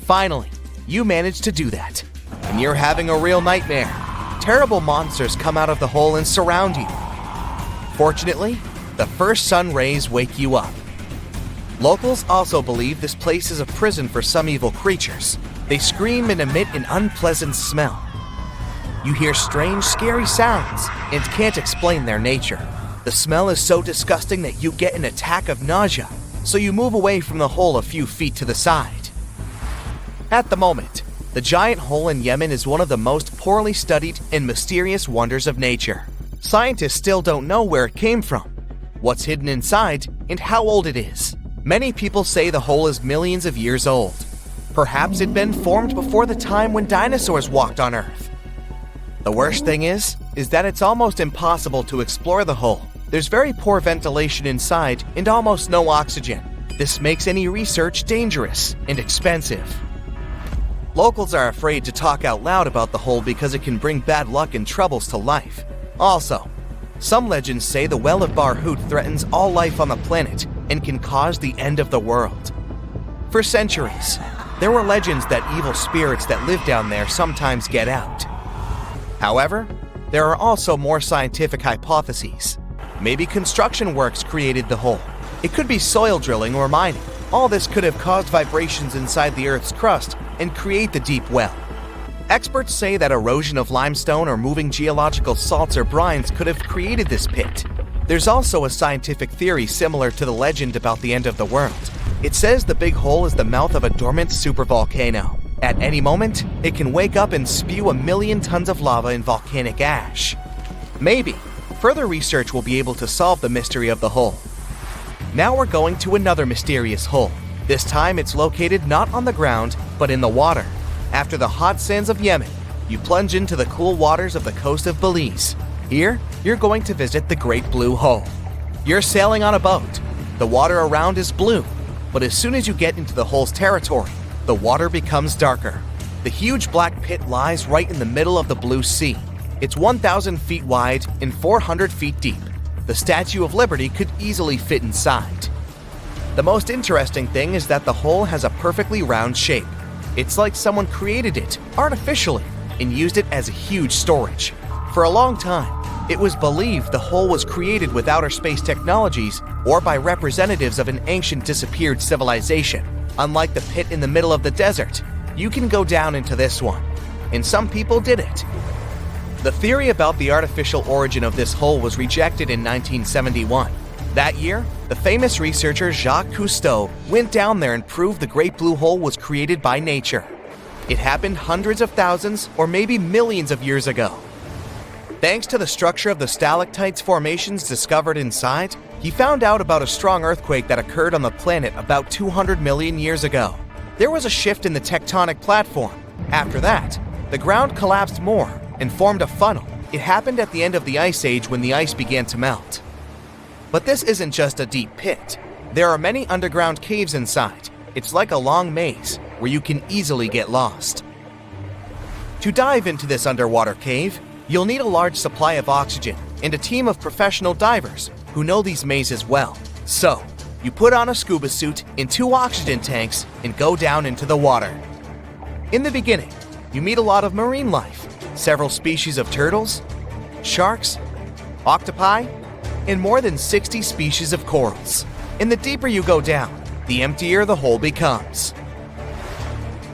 Speaker 3: Finally, you manage to do that, and you're having a real nightmare. Terrible monsters come out of the hole and surround you. Fortunately, the first sun rays wake you up. Locals also believe this place is a prison for some evil creatures. They scream and emit an unpleasant smell. You hear strange, scary sounds and can't explain their nature. The smell is so disgusting that you get an attack of nausea, so you move away from the hole a few feet to the side. At the moment, the giant hole in Yemen is one of the most poorly studied and mysterious wonders of nature. Scientists still don't know where it came from, what's hidden inside, and how old it is. Many people say the hole is millions of years old. Perhaps it'd been formed before the time when dinosaurs walked on Earth. The worst thing is that it's almost impossible to explore the hole. There's very poor ventilation inside and almost no oxygen. This makes any research dangerous and expensive. Locals are afraid to talk out loud about the hole because it can bring bad luck and troubles to life. Also, some legends say the Well of Barhut threatens all life on the planet and can cause the end of the world. For centuries, there were legends that evil spirits that live down there sometimes get out. However, there are also more scientific hypotheses. Maybe construction works created the hole. It could be soil drilling or mining. All this could have caused vibrations inside the Earth's crust and create the deep well. Experts say that erosion of limestone or moving geological salts or brines could have created this pit. There's also a scientific theory similar to the legend about the end of the world. It says the big hole is the mouth of a dormant supervolcano. At any moment, it can wake up and spew 1 million tons of lava and volcanic ash. Maybe further research will be able to solve the mystery of the hole. Now we're going to another mysterious hole. This time it's located not on the ground, but in the water. After the hot sands of Yemen, you plunge into the cool waters of the coast of Belize. Here, you're going to visit the Great Blue Hole. You're sailing on a boat. The water around is blue, but as soon as you get into the hole's territory, the water becomes darker. The huge black pit lies right in the middle of the blue sea. It's 1,000 feet wide and 400 feet deep. The Statue of Liberty could easily fit inside. The most interesting thing is that the hole has a perfectly round shape. It's like someone created it artificially and used it as a huge storage. For a long time, it was believed the hole was created with outer space technologies or by representatives of an ancient disappeared civilization. Unlike the pit in the middle of the desert, you can go down into this one, and some people did it. The theory about the artificial origin of this hole was rejected in 1971. That year, the famous researcher Jacques Cousteau went down there and proved the Great Blue Hole was created by nature. It happened hundreds of thousands or maybe millions of years ago. Thanks to the structure of the stalactites formations discovered inside, he found out about a strong earthquake that occurred on the planet about 200 million years ago. There was a shift in the tectonic platform. After that, the ground collapsed more and formed a funnel. It happened at the end of the Ice Age when the ice began to melt. But this isn't just a deep pit. There are many underground caves inside. It's like a long maze where you can easily get lost. To dive into this underwater cave, you'll need a large supply of oxygen and a team of professional divers who know these mazes well. So, you put on a scuba suit and 2 oxygen tanks and go down into the water. In the beginning, you meet a lot of marine life, several species of turtles, sharks, octopi, and more than 60 species of corals. And the deeper you go down, the emptier the hole becomes.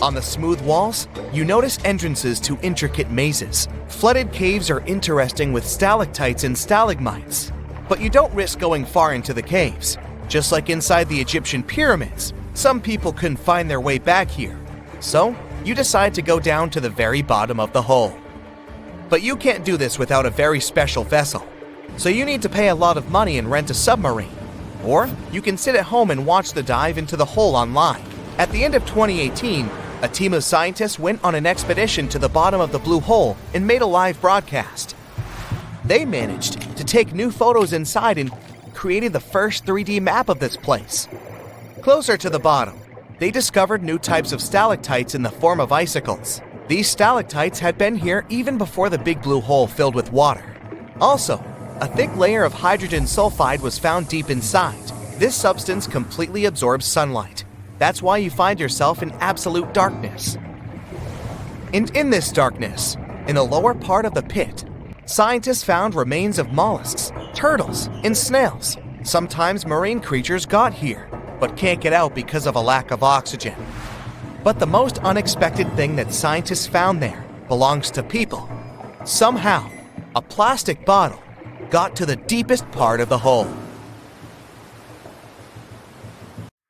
Speaker 3: On the smooth walls, you notice entrances to intricate mazes. Flooded caves are interesting with stalactites and stalagmites. But you don't risk going far into the caves. Just like inside the Egyptian pyramids, some people couldn't find their way back here. So, you decide to go down to the very bottom of the hole. But you can't do this without a very special vessel. So you need to pay a lot of money and rent a submarine. Or you can sit at home and watch the dive into the hole online. At the end of 2018, a team of scientists went on an expedition to the bottom of the blue hole and made a live broadcast. They managed to take new photos inside and created the first 3D map of this place. Closer to the bottom, they discovered new types of stalactites in the form of icicles. These stalactites had been here even before the big blue hole filled with water. Also, a thick layer of hydrogen sulfide was found deep inside. This substance completely absorbs sunlight. That's why you find yourself in absolute darkness. And in this darkness, in the lower part of the pit, scientists found remains of mollusks, turtles, and snails. Sometimes marine creatures got here. but can't get out because of a lack of oxygen. But the most unexpected thing that scientists found there belongs to people. Somehow, a plastic bottle got to the deepest part of the hole.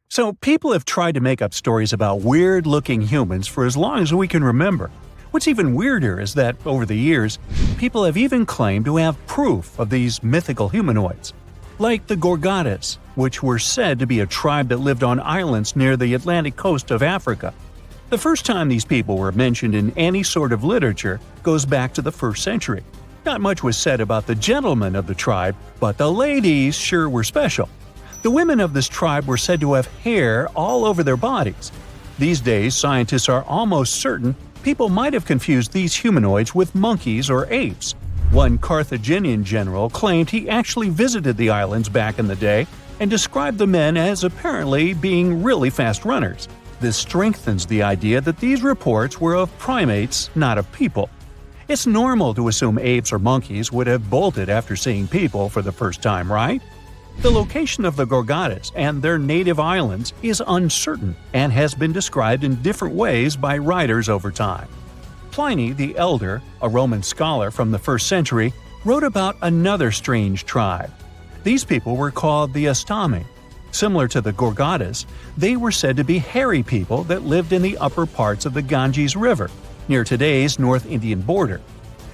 Speaker 1: So people have tried to make up stories about weird-looking humans for as long as we can remember. What's even weirder is that, over the years, people have even claimed to have proof of these mythical humanoids. Like the Gorgadas, which were said to be a tribe that lived on islands near the Atlantic coast of Africa. The first time these people were mentioned in any sort of literature goes back to the 1st century. Not much was said about the gentlemen of the tribe, but the ladies sure were special. The women of this tribe were said to have hair all over their bodies. These days, scientists are almost certain people might have confused these humanoids with monkeys or apes. One Carthaginian general claimed he actually visited the islands back in the day and described the men as apparently being really fast runners. This strengthens the idea that these reports were of primates, not of people. It's normal to assume apes or monkeys would have bolted after seeing people for the first time, right? The location of the Gorgadas and their native islands is uncertain and has been described in different ways by writers over time. Pliny the Elder, a Roman scholar from the 1st century, wrote about another strange tribe. These people were called the Astami. Similar to the Gorgadas, they were said to be hairy people that lived in the upper parts of the Ganges River, near today's North Indian border.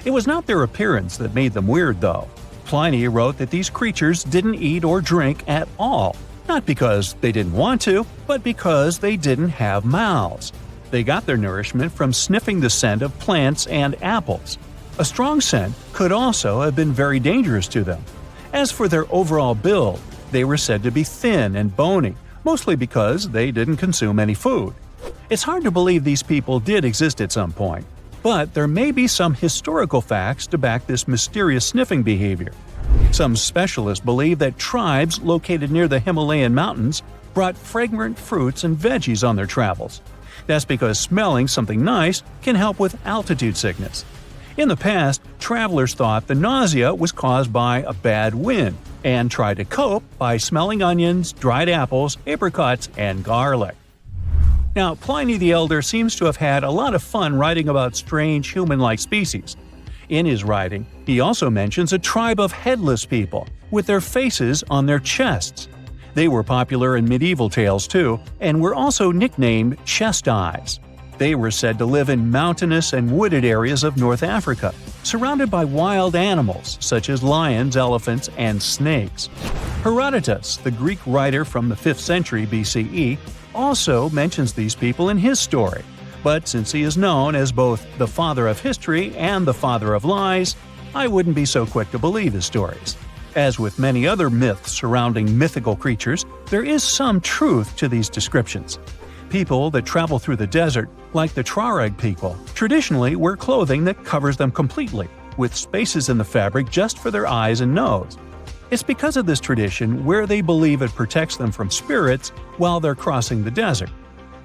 Speaker 1: It was not their appearance that made them weird, though. Pliny wrote that these creatures didn't eat or drink at all, not because they didn't want to, but because they didn't have mouths. They got their nourishment from sniffing the scent of plants and apples. A strong scent could also have been very dangerous to them. As for their overall build, they were said to be thin and bony, mostly because they didn't consume any food. It's hard to believe these people did exist at some point, but there may be some historical facts to back this mysterious sniffing behavior. Some specialists believe that tribes located near the Himalayan mountains brought fragrant fruits and veggies on their travels. That's because smelling something nice can help with altitude sickness. In the past, travelers thought the nausea was caused by a bad wind and tried to cope by smelling onions, dried apples, apricots, and garlic. Now, Pliny the Elder seems to have had a lot of fun writing about strange human-like species. In his writing, he also mentions a tribe of headless people with their faces on their chests. They were popular in medieval tales too, and were also nicknamed chest eyes. They were said to live in mountainous and wooded areas of North Africa, surrounded by wild animals such as lions, elephants, and snakes. Herodotus, the Greek writer from the 5th century BCE, also mentions these people in his story, but since he is known as both the father of history and the father of lies, I wouldn't be so quick to believe his stories. As with many other myths surrounding mythical creatures, there is some truth to these descriptions. People that travel through the desert, like the Tuareg people, traditionally wear clothing that covers them completely, with spaces in the fabric just for their eyes and nose. It's because of this tradition where they believe it protects them from spirits while they're crossing the desert.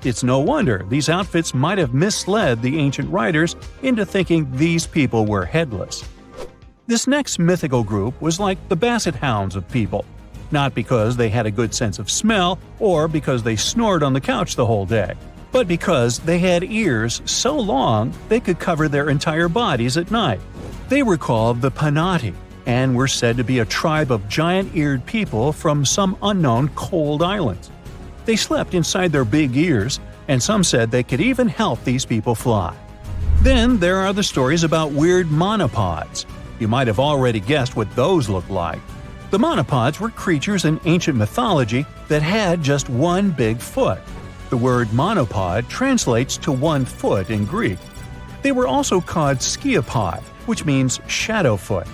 Speaker 1: It's no wonder these outfits might have misled the ancient writers into thinking these people were headless. This next mythical group was like the basset hounds of people, not because they had a good sense of smell or because they snored on the couch the whole day, but because they had ears so long they could cover their entire bodies at night. They were called the Panati, and were said to be a tribe of giant-eared people from some unknown cold islands. They slept inside their big ears, and some said they could even help these people fly. Then there are the stories about weird monopods. You might have already guessed what those look like. The monopods were creatures in ancient mythology that had just one big foot. The word monopod translates to 1 foot in Greek. They were also called sciopod, which means shadow foot.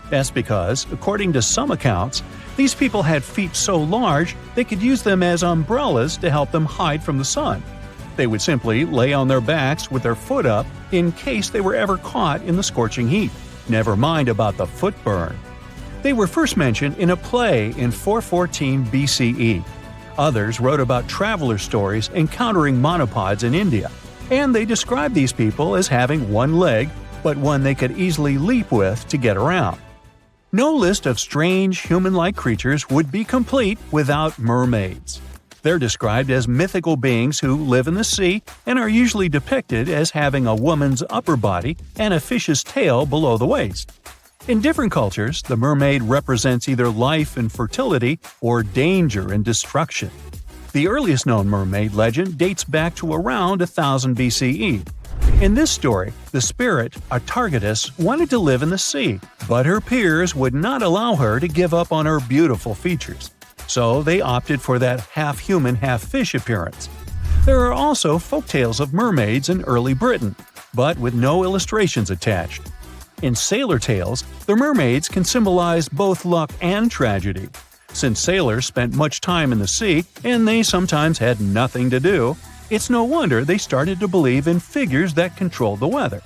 Speaker 1: That's because, according to some accounts, these people had feet so large they could use them as umbrellas to help them hide from the sun. They would simply lay on their backs with their foot up in case they were ever caught in the scorching heat. Never mind about the foot burn. They were first mentioned in a play in 414 BCE. Others wrote about traveler stories encountering monopods in India, and they described these people as having one leg, but one they could easily leap with to get around. No list of strange human-like creatures would be complete without mermaids. They're described as mythical beings who live in the sea and are usually depicted as having a woman's upper body and a fish's tail below the waist. In different cultures, the mermaid represents either life and fertility or danger and destruction. The earliest known mermaid legend dates back to around 1000 BCE. In this story, the spirit, Archaeologists, wanted to live in the sea, but her peers would not allow her to give up on her beautiful features. So they opted for that half-human, half-fish appearance. There are also folktales of mermaids in early Britain, but with no illustrations attached. In sailor tales, the mermaids can symbolize both luck and tragedy. Since sailors spent much time in the sea and they sometimes had nothing to do, it's no wonder they started to believe in figures that controlled the weather.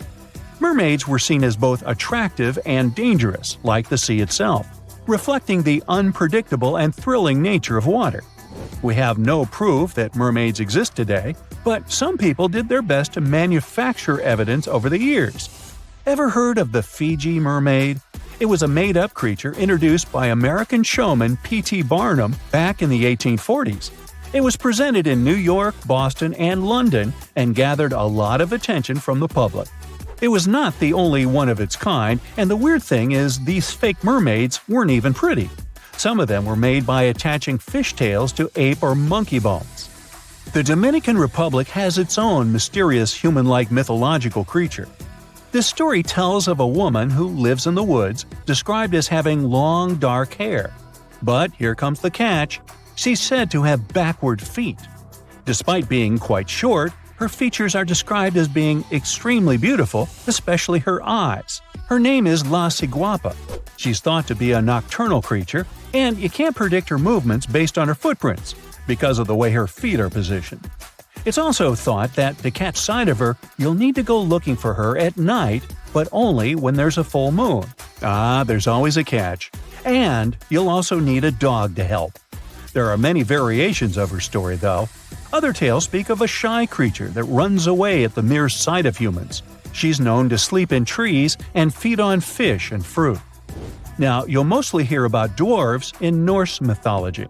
Speaker 1: Mermaids were seen as both attractive and dangerous, like the sea itself, reflecting the unpredictable and thrilling nature of water. We have no proof that mermaids exist today, but some people did their best to manufacture evidence over the years. Ever heard of the Fiji mermaid? It was a made-up creature introduced by American showman P.T. Barnum back in the 1840s. It was presented in New York, Boston, and London and gathered a lot of attention from the public. It was not the only one of its kind, and the weird thing is these fake mermaids weren't even pretty. Some of them were made by attaching fishtails to ape or monkey bones. The Dominican Republic has its own mysterious human-like mythological creature. This story tells of a woman who lives in the woods, described as having long, dark hair. But here comes the catch. She's said to have backward feet. Despite being quite short, her features are described as being extremely beautiful, especially her eyes. Her name is La Ciguapa. She's thought to be a nocturnal creature, and you can't predict her movements based on her footprints, because of the way her feet are positioned. It's also thought that to catch sight of her, you'll need to go looking for her at night, but only when there's a full moon. There's always a catch. And you'll also need a dog to help. There are many variations of her story, though. Other tales speak of a shy creature that runs away at the mere sight of humans. She's known to sleep in trees and feed on fish and fruit. Now, you'll mostly hear about dwarves in Norse mythology.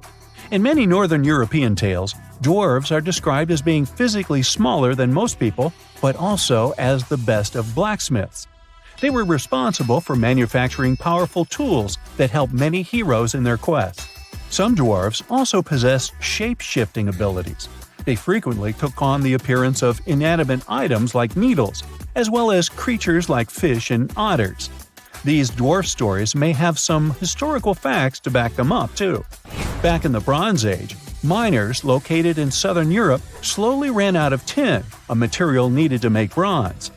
Speaker 1: In many Northern European tales, dwarves are described as being physically smaller than most people, but also as the best of blacksmiths. They were responsible for manufacturing powerful tools that helped many heroes in their quest. Some dwarves also possessed shape-shifting abilities. They frequently took on the appearance of inanimate items like needles, as well as creatures like fish and otters. These dwarf stories may have some historical facts to back them up, too. Back in the Bronze Age, miners located in southern Europe slowly ran out of tin, a material needed to make bronze.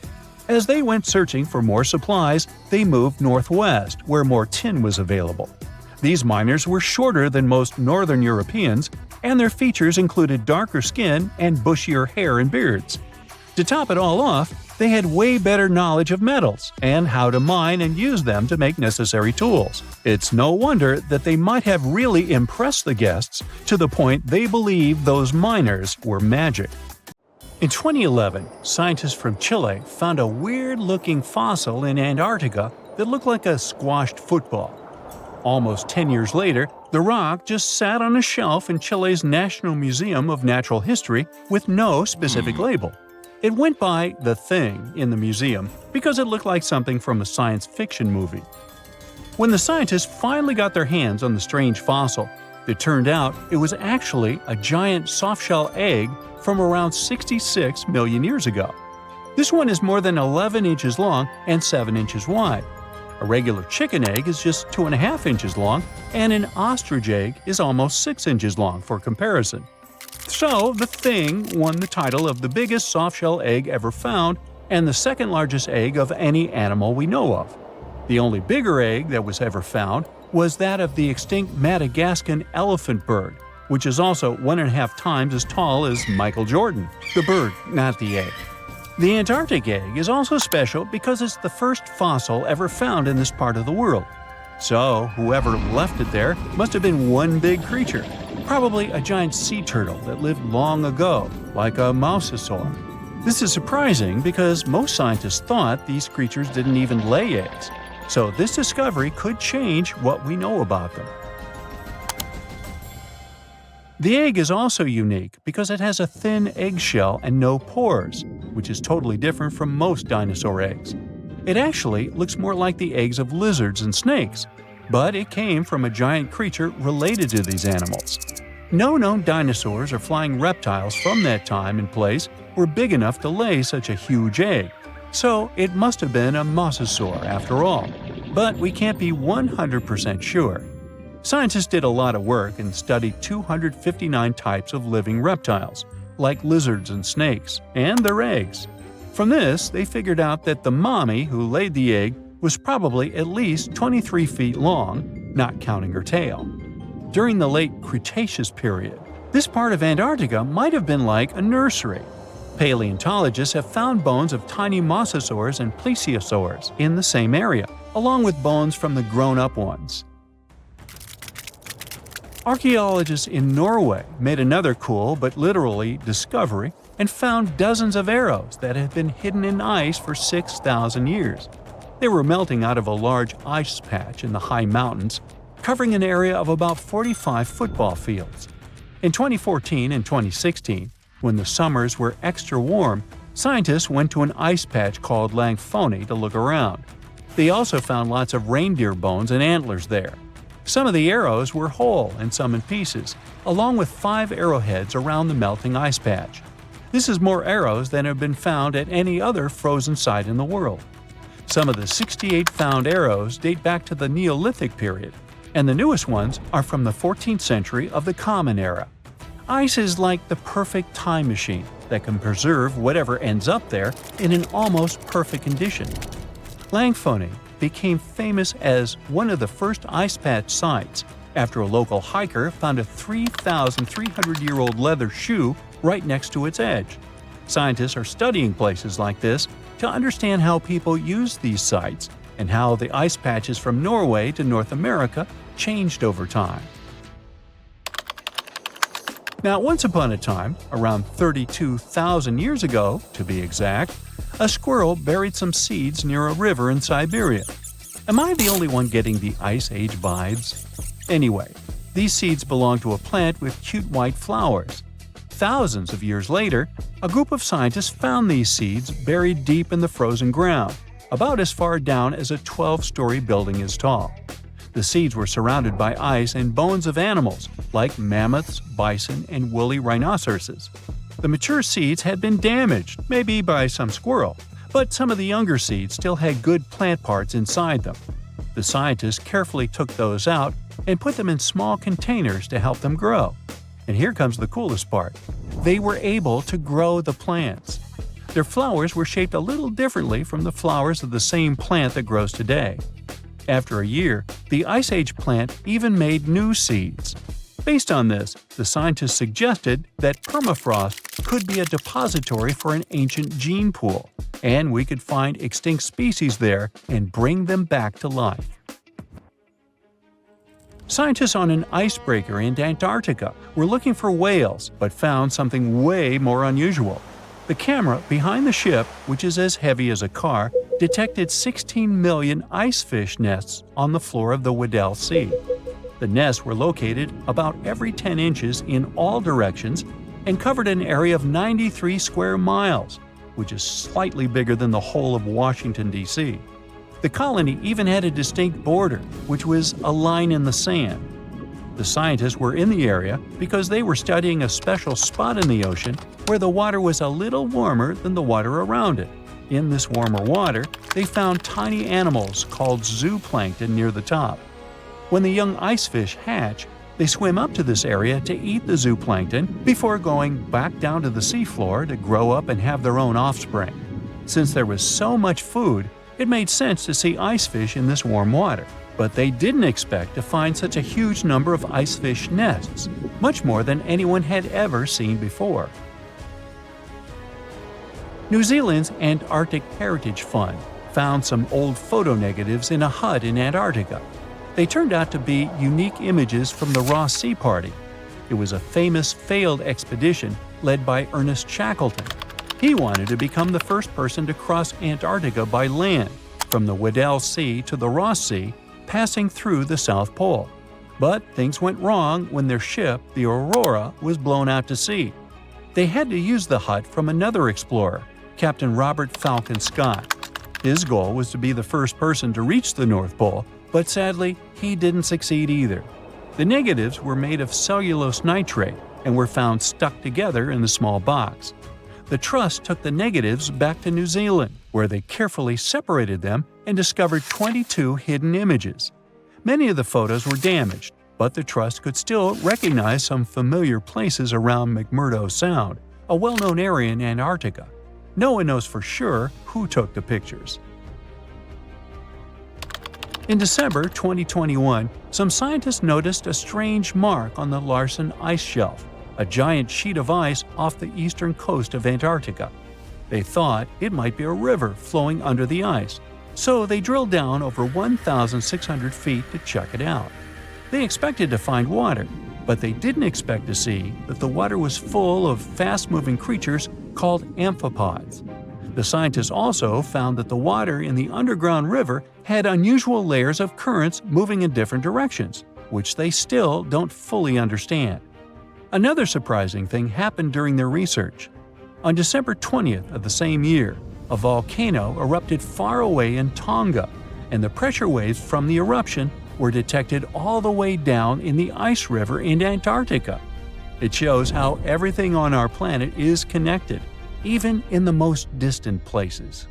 Speaker 1: As they went searching for more supplies, they moved northwest, where more tin was available. These miners were shorter than most Northern Europeans, and their features included darker skin and bushier hair and beards. To top it all off, they had way better knowledge of metals and how to mine and use them to make necessary tools. It's no wonder that they might have really impressed the guests to the point they believed those miners were magic. In 2011, scientists from Chile found a weird-looking fossil in Antarctica that looked like a squashed football. Almost 10 years later, the rock just sat on a shelf in Chile's National Museum of Natural History with no specific label. It went by The Thing in the museum because it looked like something from a science fiction movie. When the scientists finally got their hands on the strange fossil, it turned out it was actually a giant softshell egg from around 66 million years ago. This one is more than 11 inches long and 7 inches wide. A regular chicken egg is just 2.5 inches long, and an ostrich egg is almost 6 inches long for comparison. So, the Thing won the title of the biggest softshell egg ever found and the second largest egg of any animal we know of. The only bigger egg that was ever found was that of the extinct Madagascan elephant bird, which is also 1.5 times as tall as Michael Jordan. The bird, not the egg. The Antarctic egg is also special because it's the first fossil ever found in this part of the world. So, whoever left it there must have been one big creature. Probably a giant sea turtle that lived long ago, like a mosasaur. This is surprising because most scientists thought these creatures didn't even lay eggs. So this discovery could change what we know about them. The egg is also unique because it has a thin eggshell and no pores, which is totally different from most dinosaur eggs. It actually looks more like the eggs of lizards and snakes, but it came from a giant creature related to these animals. No known dinosaurs or flying reptiles from that time and place were big enough to lay such a huge egg, so it must have been a mosasaur after all. But we can't be 100% sure. Scientists did a lot of work and studied 259 types of living reptiles, like lizards and snakes, and their eggs. From this, they figured out that the mommy who laid the egg was probably at least 23 feet long, not counting her tail. During the late Cretaceous period, this part of Antarctica might have been like a nursery. Paleontologists have found bones of tiny mosasaurs and plesiosaurs in the same area, along with bones from the grown-up ones. Archaeologists in Norway made another cool but literally discovery and found dozens of arrows that had been hidden in ice for 6,000 years. They were melting out of a large ice patch in the high mountains, covering an area of about 45 football fields. In 2014 and 2016, when the summers were extra warm, scientists went to an ice patch called Langfoni to look around. They also found lots of reindeer bones and antlers there. Some of the arrows were whole and some in pieces, along with 5 arrowheads around the melting ice patch. This is more arrows than have been found at any other frozen site in the world. Some of the 68 found arrows date back to the Neolithic period, and the newest ones are from the 14th century of the Common Era. Ice is like the perfect time machine that can preserve whatever ends up there in an almost perfect condition. Langfoni became famous as one of the first ice patch sites after a local hiker found a 3,300-year-old leather shoe right next to its edge. Scientists are studying places like this to understand how people use these sites and how the ice patches from Norway to North America changed over time. Now, once upon a time, around 32,000 years ago, to be exact, a squirrel buried some seeds near a river in Siberia. Am I the only one getting the Ice Age vibes? Anyway, these seeds belong to a plant with cute white flowers. Thousands of years later, a group of scientists found these seeds buried deep in the frozen ground, about as far down as a 12-story building is tall. The seeds were surrounded by ice and bones of animals, like mammoths, bison, and woolly rhinoceroses. The mature seeds had been damaged, maybe by some squirrel, but some of the younger seeds still had good plant parts inside them. The scientists carefully took those out and put them in small containers to help them grow. And here comes the coolest part. They were able to grow the plants. Their flowers were shaped a little differently from the flowers of the same plant that grows today. After a year, the Ice Age plant even made new seeds. Based on this, the scientists suggested that permafrost could be a depository for an ancient gene pool, and we could find extinct species there and bring them back to life. Scientists on an icebreaker in Antarctica were looking for whales, but found something way more unusual. The camera behind the ship, which is as heavy as a car, detected 16 million ice fish nests on the floor of the Weddell Sea. The nests were located about every 10 inches in all directions and covered an area of 93 square miles, which is slightly bigger than the whole of Washington, D.C. The colony even had a distinct border, which was a line in the sand. The scientists were in the area because they were studying a special spot in the ocean where the water was a little warmer than the water around it. In this warmer water, they found tiny animals called zooplankton near the top. When the young ice fish hatch, they swim up to this area to eat the zooplankton before going back down to the seafloor to grow up and have their own offspring. Since there was so much food, it made sense to see ice fish in this warm water. But they didn't expect to find such a huge number of ice fish nests, much more than anyone had ever seen before. New Zealand's Antarctic Heritage Fund found some old photo negatives in a hut in Antarctica. They turned out to be unique images from the Ross Sea Party. It was a famous failed expedition led by Ernest Shackleton. He wanted to become the first person to cross Antarctica by land, from the Weddell Sea to the Ross Sea, passing through the South Pole. But things went wrong when their ship, the Aurora, was blown out to sea. They had to use the hut from another explorer, Captain Robert Falcon Scott. His goal was to be the first person to reach the North Pole, but sadly, he didn't succeed either. The negatives were made of cellulose nitrate and were found stuck together in the small box. The Trust took the negatives back to New Zealand, where they carefully separated them and discovered 22 hidden images. Many of the photos were damaged, but the Trust could still recognize some familiar places around McMurdo Sound, a well-known area in Antarctica. No one knows for sure who took the pictures. In December 2021, some scientists noticed a strange mark on the Larsen ice shelf, a giant sheet of ice off the eastern coast of Antarctica. They thought it might be a river flowing under the ice, so they drilled down over 1,600 feet to check it out. They expected to find water, but they didn't expect to see that the water was full of fast-moving creatures called amphipods. The scientists also found that the water in the underground river had unusual layers of currents moving in different directions, which they still don't fully understand. Another surprising thing happened during their research. On December 20th of the same year, a volcano erupted far away in Tonga, and the pressure waves from the eruption were detected all the way down in the ice river in Antarctica. It shows how everything on our planet is connected, even in the most distant places.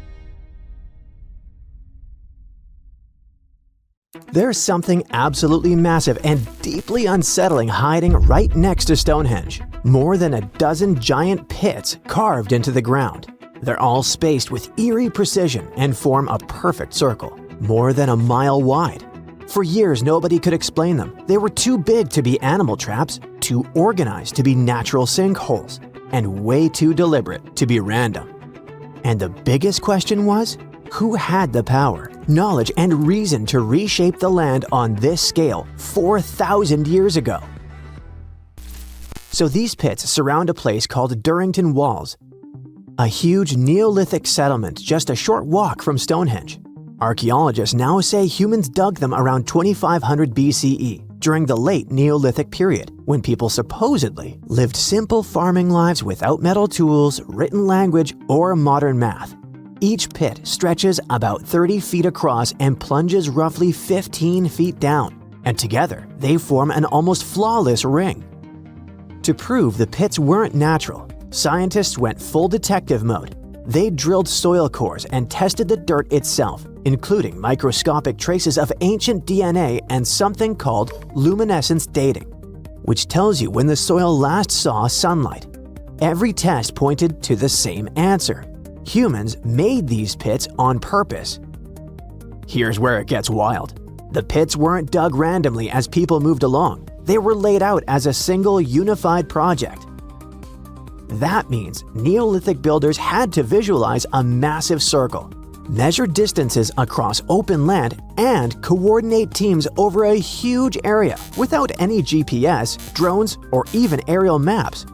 Speaker 2: There's something absolutely massive and deeply unsettling hiding right next to Stonehenge. More than a dozen giant pits carved into the ground. They're all spaced with eerie precision and form a perfect circle, more than a mile wide. For years, nobody could explain them. They were too big to be animal traps, too organized to be natural sinkholes, and way too deliberate to be random. And the biggest question was, who had the power, knowledge, and reason to reshape the land on this scale 4,000 years ago? So these pits surround a place called Durrington Walls, a huge Neolithic settlement just a short walk from Stonehenge. Archaeologists now say humans dug them around 2500 BCE, during the late Neolithic period, when people supposedly lived simple farming lives without metal tools, written language, or modern math. Each pit stretches about 30 feet across and plunges roughly 15 feet down, and together they form an almost flawless ring. To prove the pits weren't natural, scientists went full detective mode. They drilled soil cores and tested the dirt itself, including microscopic traces of ancient DNA and something called luminescence dating, which tells you when the soil last saw sunlight. Every test pointed to the same answer. Humans made these pits on purpose. Here's where it gets wild. The pits weren't dug randomly as people moved along. They were laid out as a single unified project. That means Neolithic builders had to visualize a massive circle, measure distances across open land, and coordinate teams over a huge area without any GPS, drones, or even aerial maps.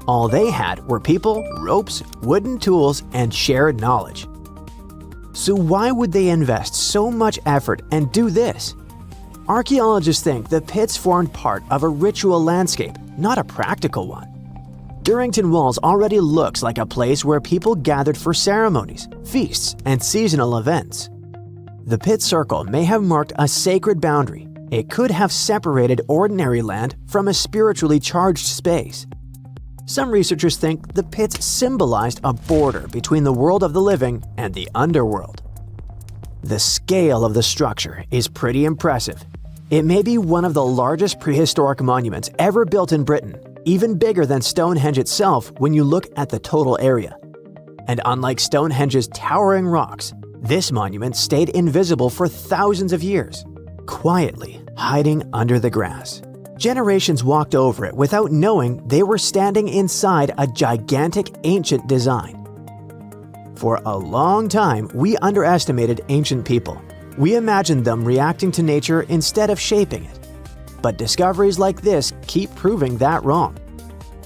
Speaker 2: All they had were people, ropes, wooden tools, and shared knowledge. So why would they invest so much effort and do this? Archaeologists think the pits formed part of a ritual landscape, not a practical one. Durrington Walls already looks like a place where people gathered for ceremonies, feasts, and seasonal events. The pit circle may have marked a sacred boundary. It could have separated ordinary land from a spiritually charged space. Some researchers think the pits symbolized a border between the world of the living and the underworld. The scale of the structure is pretty impressive. It may be one of the largest prehistoric monuments ever built in Britain, even bigger than Stonehenge itself when you look at the total area. And unlike Stonehenge's towering rocks, this monument stayed invisible for thousands of years, quietly hiding under the grass. Generations walked over it without knowing they were standing inside a gigantic ancient design. For a long time, we underestimated ancient people. We imagined them reacting to nature instead of shaping it. But discoveries like this keep proving that wrong.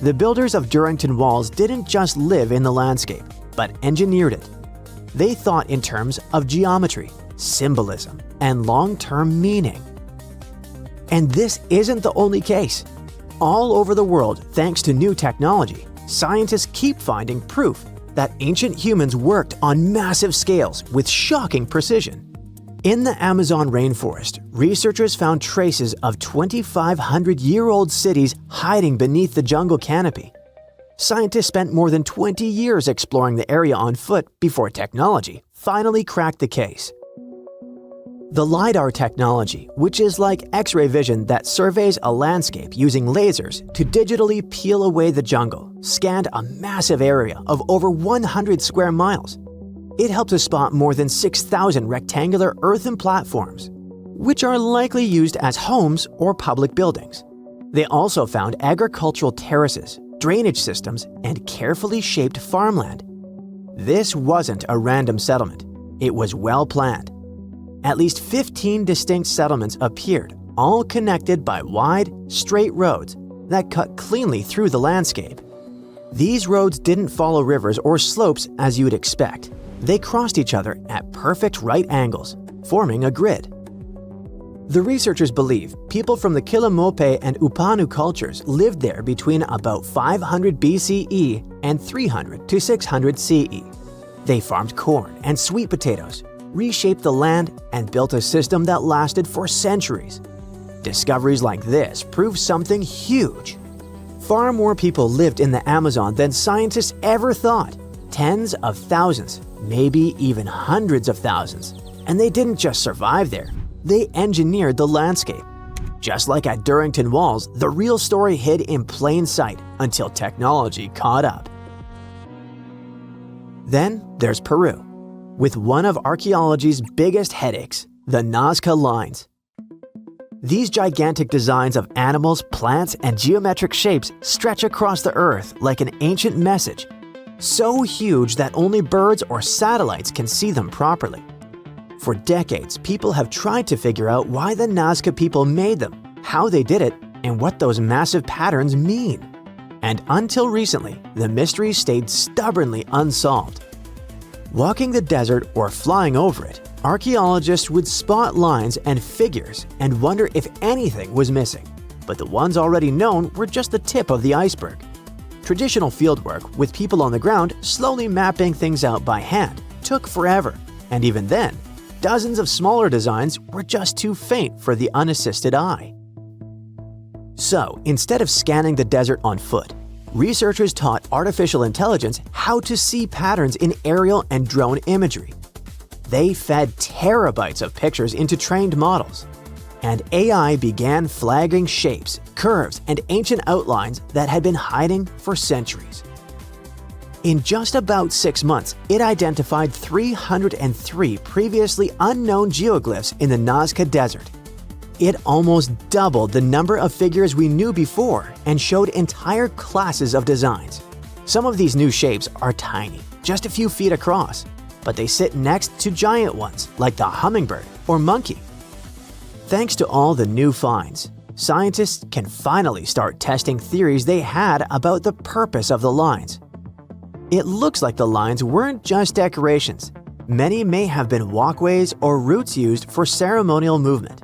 Speaker 2: The builders of Durrington Walls didn't just live in the landscape, but engineered it. They thought in terms of geometry, symbolism, and long-term meaning. And this isn't the only case. All over the world, thanks to new technology, scientists keep finding proof that ancient humans worked on massive scales with shocking precision. In the Amazon rainforest, researchers found traces of 2,500-year-old cities hiding beneath the jungle canopy. Scientists spent more than 20 years exploring the area on foot before technology finally cracked the case. The LiDAR technology, which is like X-ray vision that surveys a landscape using lasers to digitally peel away the jungle, scanned a massive area of over 100 square miles. It helped to spot more than 6,000 rectangular earthen platforms, which are likely used as homes or public buildings. They also found agricultural terraces, drainage systems, and carefully shaped farmland. This wasn't a random settlement. It was well planned. At least 15 distinct settlements appeared, all connected by wide, straight roads that cut cleanly through the landscape. These roads didn't follow rivers or slopes as you'd expect. They crossed each other at perfect right angles, forming a grid. The researchers believe people from the Quillamope and Upanu cultures lived there between about 500 BCE and 300 to 600 CE. They farmed corn and sweet potatoes, reshaped the land, and built a system that lasted for centuries. Discoveries like this prove something huge. Far more people lived in the Amazon than scientists ever thought. Tens of thousands, maybe even hundreds of thousands. And they didn't just survive there, they engineered the landscape. Just like at Durrington Walls, the real story hid in plain sight until technology caught up. Then there's Peru, with one of archaeology's biggest headaches, the Nazca lines. These gigantic designs of animals, plants, and geometric shapes stretch across the earth like an ancient message, so huge that only birds or satellites can see them properly. For decades, people have tried to figure out why the Nazca people made them, how they did it, and what those massive patterns mean. And until recently, the mystery stayed stubbornly unsolved. Walking the desert or flying over it, archaeologists would spot lines and figures and wonder if anything was missing. But the ones already known were just the tip of the iceberg. Traditional fieldwork, with people on the ground slowly mapping things out by hand, took forever. And even then, dozens of smaller designs were just too faint for the unassisted eye. So, instead of scanning the desert on foot, researchers taught artificial intelligence how to see patterns in aerial and drone imagery. They fed terabytes of pictures into trained models, and AI began flagging shapes, curves, and ancient outlines that had been hiding for centuries. In just about 6 months, it identified 303 previously unknown geoglyphs in the Nazca Desert. It almost doubled the number of figures we knew before and showed entire classes of designs. Some of these new shapes are tiny, just a few feet across, but they sit next to giant ones like the hummingbird or monkey. Thanks to all the new finds, scientists can finally start testing theories they had about the purpose of the lines. It looks like the lines weren't just decorations. Many may have been walkways or routes used for ceremonial movement.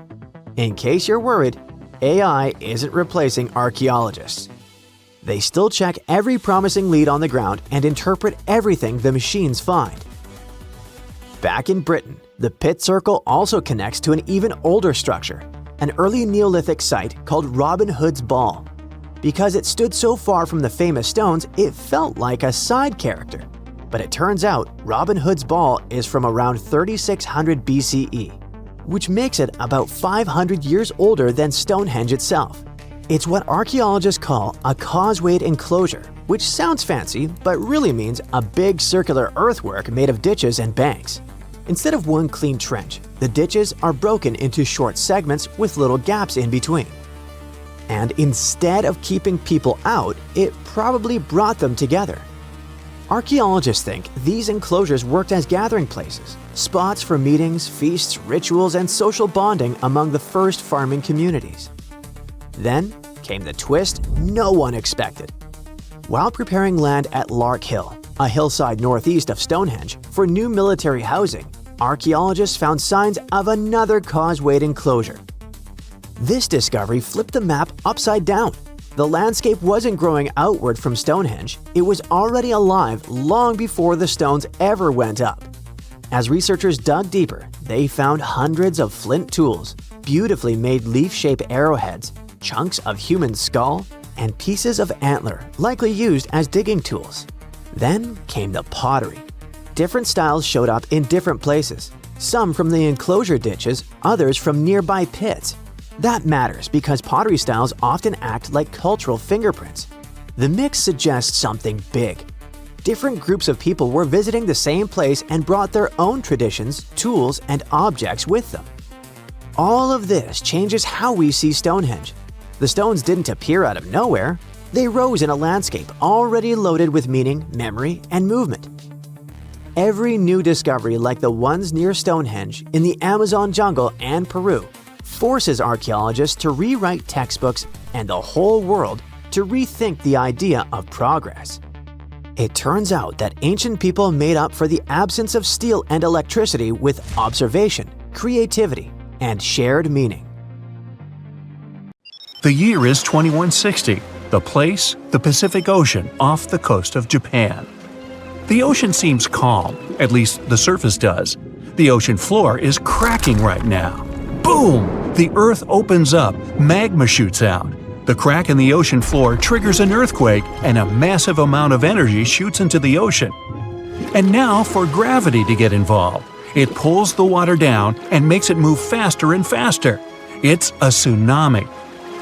Speaker 2: In case you're worried, AI isn't replacing archaeologists. They still check every promising lead on the ground and interpret everything the machines find. Back in Britain, the pit circle also connects to an even older structure, an early Neolithic site called Robin Hood's Ball. Because it stood so far from the famous stones, it felt like a side character. But it turns out Robin Hood's Ball is from around 3600 BCE, which makes it about 500 years older than Stonehenge itself. It's what archaeologists call a causewayed enclosure, which sounds fancy but really means a big circular earthwork made of ditches and banks. Instead of one clean trench, the ditches are broken into short segments with little gaps in between. And instead of keeping people out, it probably brought them together. Archaeologists think these enclosures worked as gathering places, spots for meetings, feasts, rituals, and social bonding among the first farming communities. Then came the twist no one expected. While preparing land at Lark Hill, a hillside northeast of Stonehenge, for new military housing, archaeologists found signs of another causewayed enclosure. This discovery flipped the map upside down. The landscape wasn't growing outward from Stonehenge, it was already alive long before the stones ever went up. As researchers dug deeper, they found hundreds of flint tools, beautifully made leaf-shaped arrowheads, chunks of human skull, and pieces of antler likely used as digging tools. Then came the pottery. Different styles showed up in different places, some from the enclosure ditches, others from nearby pits. That matters because pottery styles often act like cultural fingerprints. The mix suggests something big. Different groups of people were visiting the same place and brought their own traditions, tools, and objects with them. All of this changes how we see Stonehenge. The stones didn't appear out of nowhere. They rose in a landscape already loaded with meaning, memory, and movement. Every new discovery like the ones near Stonehenge, in the Amazon jungle and Peru, forces archaeologists to rewrite textbooks and the whole world to rethink the idea of progress. It turns out that ancient people made up for the absence of steel and electricity with observation, creativity, and shared meaning.
Speaker 1: The year is 2160. The place, the Pacific Ocean off the coast of Japan. The ocean seems calm, at least the surface does. The ocean floor is cracking right now. Boom! The earth opens up, magma shoots out. The crack in the ocean floor triggers an earthquake and a massive amount of energy shoots into the ocean. And now for gravity to get involved. It pulls the water down and makes it move faster and faster. It's a tsunami.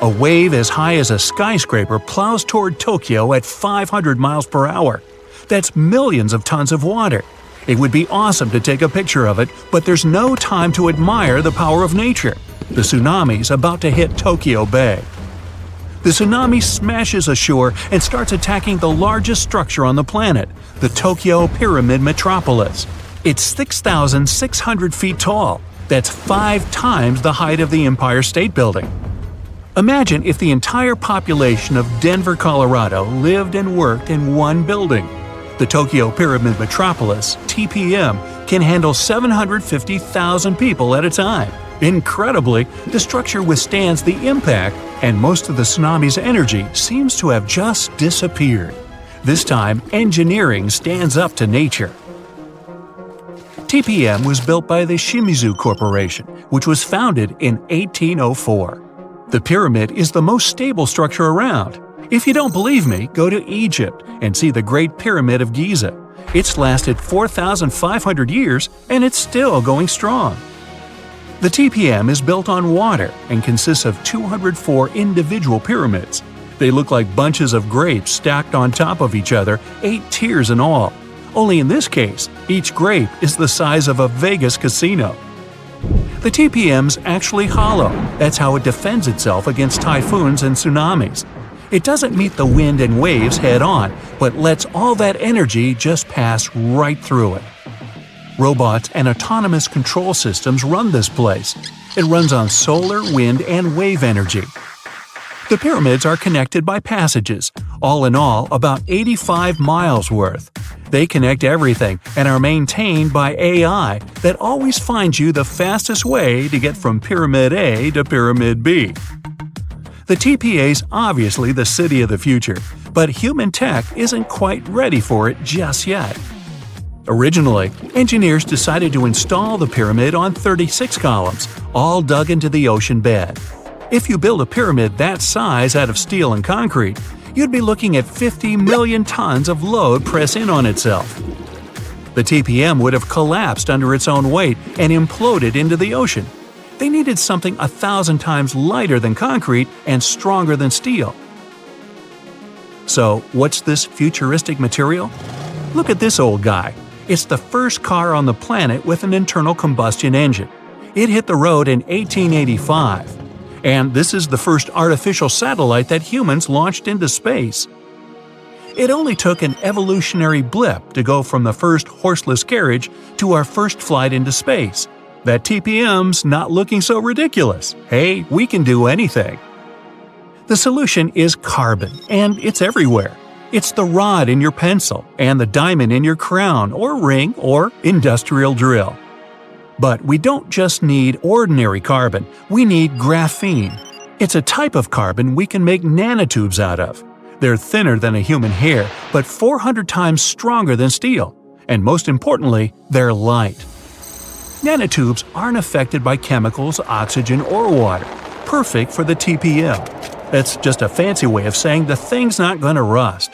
Speaker 1: A wave as high as a skyscraper plows toward Tokyo at 500 miles per hour. That's millions of tons of water. It would be awesome to take a picture of it, but there's no time to admire the power of nature. The tsunami's about to hit Tokyo Bay. The tsunami smashes ashore and starts attacking the largest structure on the planet, the Tokyo Pyramid Metropolis. It's 6,600 feet tall. That's 5 times the height of the Empire State Building. Imagine if the entire population of Denver, Colorado lived and worked in one building. The Tokyo Pyramid Metropolis, TPM, can handle 750,000 people at a time. Incredibly, the structure withstands the impact, and most of the tsunami's energy seems to have just disappeared. This time, engineering stands up to nature. TPM was built by the Shimizu Corporation, which was founded in 1804. The pyramid is the most stable structure around. If you don't believe me, go to Egypt and see the Great Pyramid of Giza. It's lasted 4,500 years and it's still going strong. The TPM is built on water and consists of 204 individual pyramids. They look like bunches of grapes stacked on top of each other, 8 tiers in all. Only in this case, each grape is the size of a Vegas casino. The TPM's actually hollow. That's how it defends itself against typhoons and tsunamis. It doesn't meet the wind and waves head-on, but lets all that energy just pass right through it. Robots and autonomous control systems run this place. It runs on solar, wind, and wave energy. The pyramids are connected by passages, all in all about 85 miles worth. They connect everything and are maintained by AI that always finds you the fastest way to get from Pyramid A to Pyramid B. The TPA's obviously the city of the future, but human tech isn't quite ready for it just yet. Originally, engineers decided to install the pyramid on 36 columns, all dug into the ocean bed. If you build a pyramid that size out of steel and concrete, you'd be looking at 50 million tons of load press in on itself. The TPM would have collapsed under its own weight and imploded into the ocean. They needed something 1,000 times lighter than concrete and stronger than steel. So, what's this futuristic material? Look at this old guy. It's the first car on the planet with an internal combustion engine. It hit the road in 1885. And this is the first artificial satellite that humans launched into space. It only took an evolutionary blip to go from the first horseless carriage to our first flight into space. That TPM's not looking so ridiculous. Hey, we can do anything. The solution is carbon, and it's everywhere. It's the rod in your pencil and the diamond in your crown or ring or industrial drill. But we don't just need ordinary carbon, we need graphene. It's a type of carbon we can make nanotubes out of. They're thinner than a human hair, but 400 times stronger than steel. And most importantly, they're light. Nanotubes aren't affected by chemicals, oxygen, or water. Perfect for the TPM. That's just a fancy way of saying the thing's not gonna rust.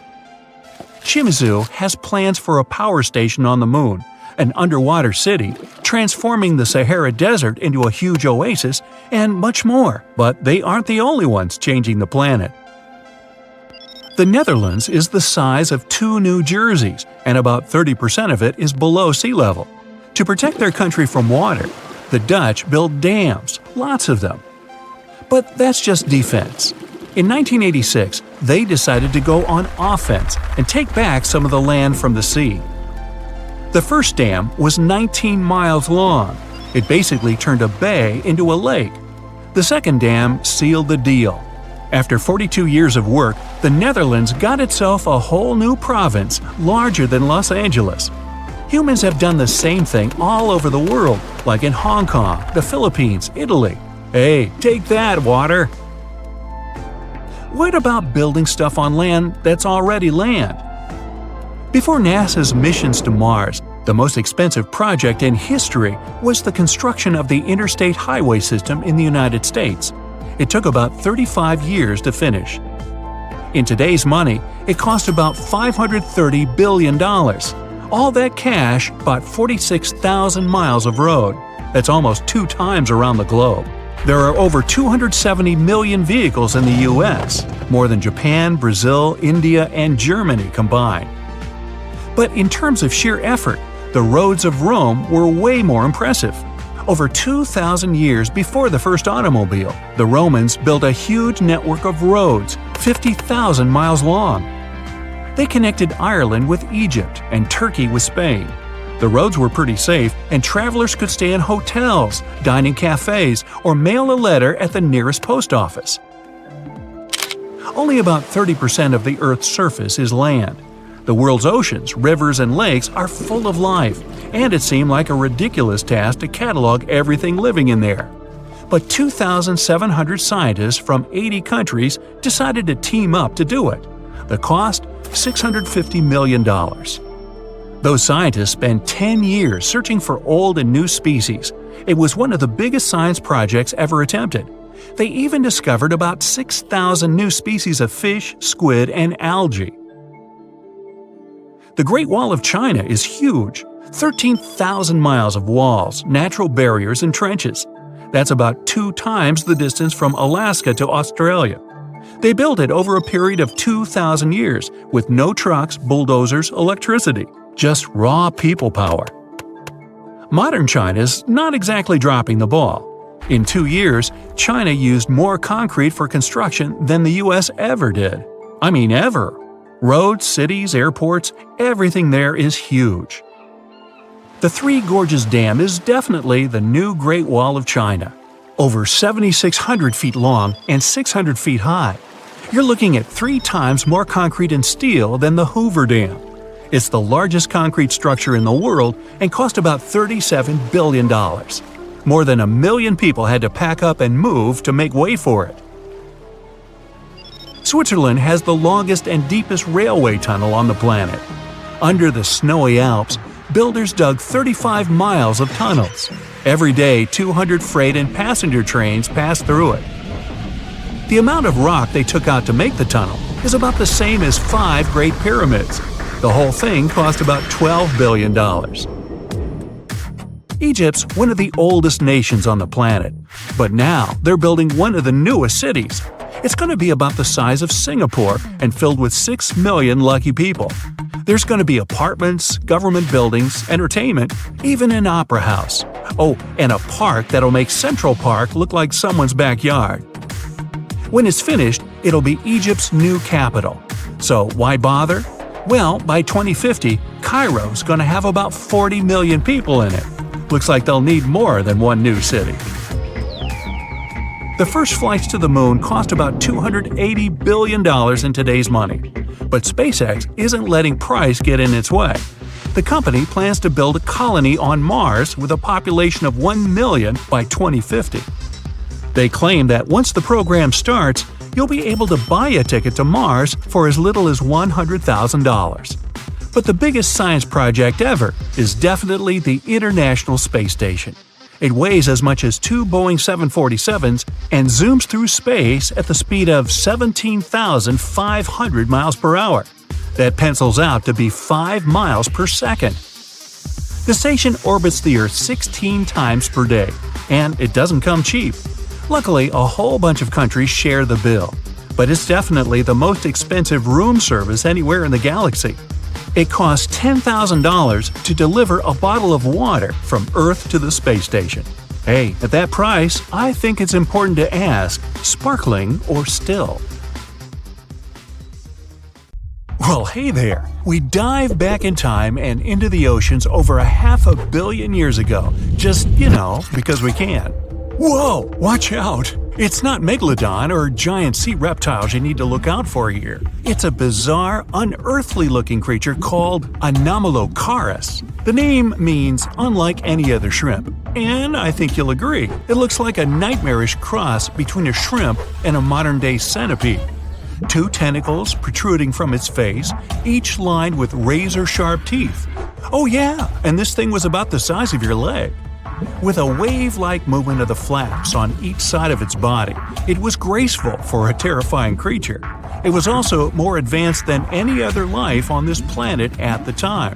Speaker 1: Shimizu has plans for a power station on the moon, an underwater city, transforming the Sahara Desert into a huge oasis, and much more. But they aren't the only ones changing the planet. The Netherlands is the size of 2 New Jerseys, and about 30% of it is below sea level. To protect their country from water, the Dutch built dams, lots of them. But that's just defense. In 1986, they decided to go on offense and take back some of the land from the sea. The first dam was 19 miles long. It basically turned a bay into a lake. The second dam sealed the deal. After 42 years of work, the Netherlands got itself a whole new province larger than Los Angeles. Humans have done the same thing all over the world, like in Hong Kong, the Philippines, Italy. Hey, take that, water! What about building stuff on land that's already land? Before NASA's missions to Mars, the most expensive project in history was the construction of the interstate highway system in the United States. It took about 35 years to finish. In today's money, it cost about $530 billion. All that cash bought 46,000 miles of road. That's almost 2 times around the globe. There are over 270 million vehicles in the U.S., more than Japan, Brazil, India, and Germany combined. But in terms of sheer effort, the roads of Rome were way more impressive. Over 2,000 years before the first automobile, the Romans built a huge network of roads, 50,000 miles long. They connected Ireland with Egypt and Turkey with Spain. The roads were pretty safe, and travelers could stay in hotels, dine in cafes, or mail a letter at the nearest post office. Only about 30% of the Earth's surface is land. The world's oceans, rivers, and lakes are full of life, and it seemed like a ridiculous task to catalog everything living in there. But 2,700 scientists from 80 countries decided to team up to do it. The cost? $650 million. Those scientists spent 10 years searching for old and new species. It was one of the biggest science projects ever attempted. They even discovered about 6,000 new species of fish, squid, and algae. The Great Wall of China is huge. 13,000 miles of walls, natural barriers, and trenches. That's about 2 times the distance from Alaska to Australia. They built it over a period of 2,000 years, with no trucks, bulldozers, electricity. Just raw people power. Modern China's not exactly dropping the ball. In 2 years, China used more concrete for construction than the US ever did. I mean ever. Roads, cities, airports, everything there is huge. The Three Gorges Dam is definitely the new Great Wall of China. Over 7,600 feet long and 600 feet high. You're looking at 3 times more concrete and steel than the Hoover Dam. It's the largest concrete structure in the world and cost about $37 billion. More than 1 million people had to pack up and move to make way for it. Switzerland has the longest and deepest railway tunnel on the planet. Under the snowy Alps, builders dug 35 miles of tunnels. Every day, 200 freight and passenger trains pass through it. The amount of rock they took out to make the tunnel is about the same as 5 Great Pyramids. The whole thing cost about $12 billion. Egypt's one of the oldest nations on the planet, but now they're building one of the newest cities. It's going to be about the size of Singapore and filled with 6 million lucky people. There's going to be apartments, government buildings, entertainment, even an opera house. Oh, and a park that'll make Central Park look like someone's backyard. When it's finished, it'll be Egypt's new capital. So why bother? Well, by 2050, Cairo's going to have about 40 million people in it. Looks like they'll need more than one new city. The first flights to the moon cost about $280 billion in today's money. But SpaceX isn't letting price get in its way. The company plans to build a colony on Mars with a population of 1 million by 2050. They claim that once the program starts, you'll be able to buy a ticket to Mars for as little as $100,000. But the biggest science project ever is definitely the International Space Station. It weighs as much as 2 Boeing 747s and zooms through space at the speed of 17,500 miles per hour. That pencils out to be 5 miles per second. The station orbits the Earth 16 times per day, and it doesn't come cheap. Luckily, a whole bunch of countries share the bill, but it's definitely the most expensive room service anywhere in the galaxy. It costs $10,000 to deliver a bottle of water from Earth to the space station. Hey, at that price, I think it's important to ask, sparkling or still? Well, hey there! We dive back in time and into the oceans over 500 million years ago, just, because we can. Whoa! Watch out! It's not megalodon or giant sea reptiles you need to look out for here. It's a bizarre, unearthly-looking creature called Anomalocaris. The name means unlike any other shrimp, and I think you'll agree, it looks like a nightmarish cross between a shrimp and a modern-day centipede. 2 tentacles protruding from its face, each lined with razor-sharp teeth. Oh yeah, and this thing was about the size of your leg. With a wave-like movement of the flaps on each side of its body, it was graceful for a terrifying creature. It was also more advanced than any other life on this planet at the time.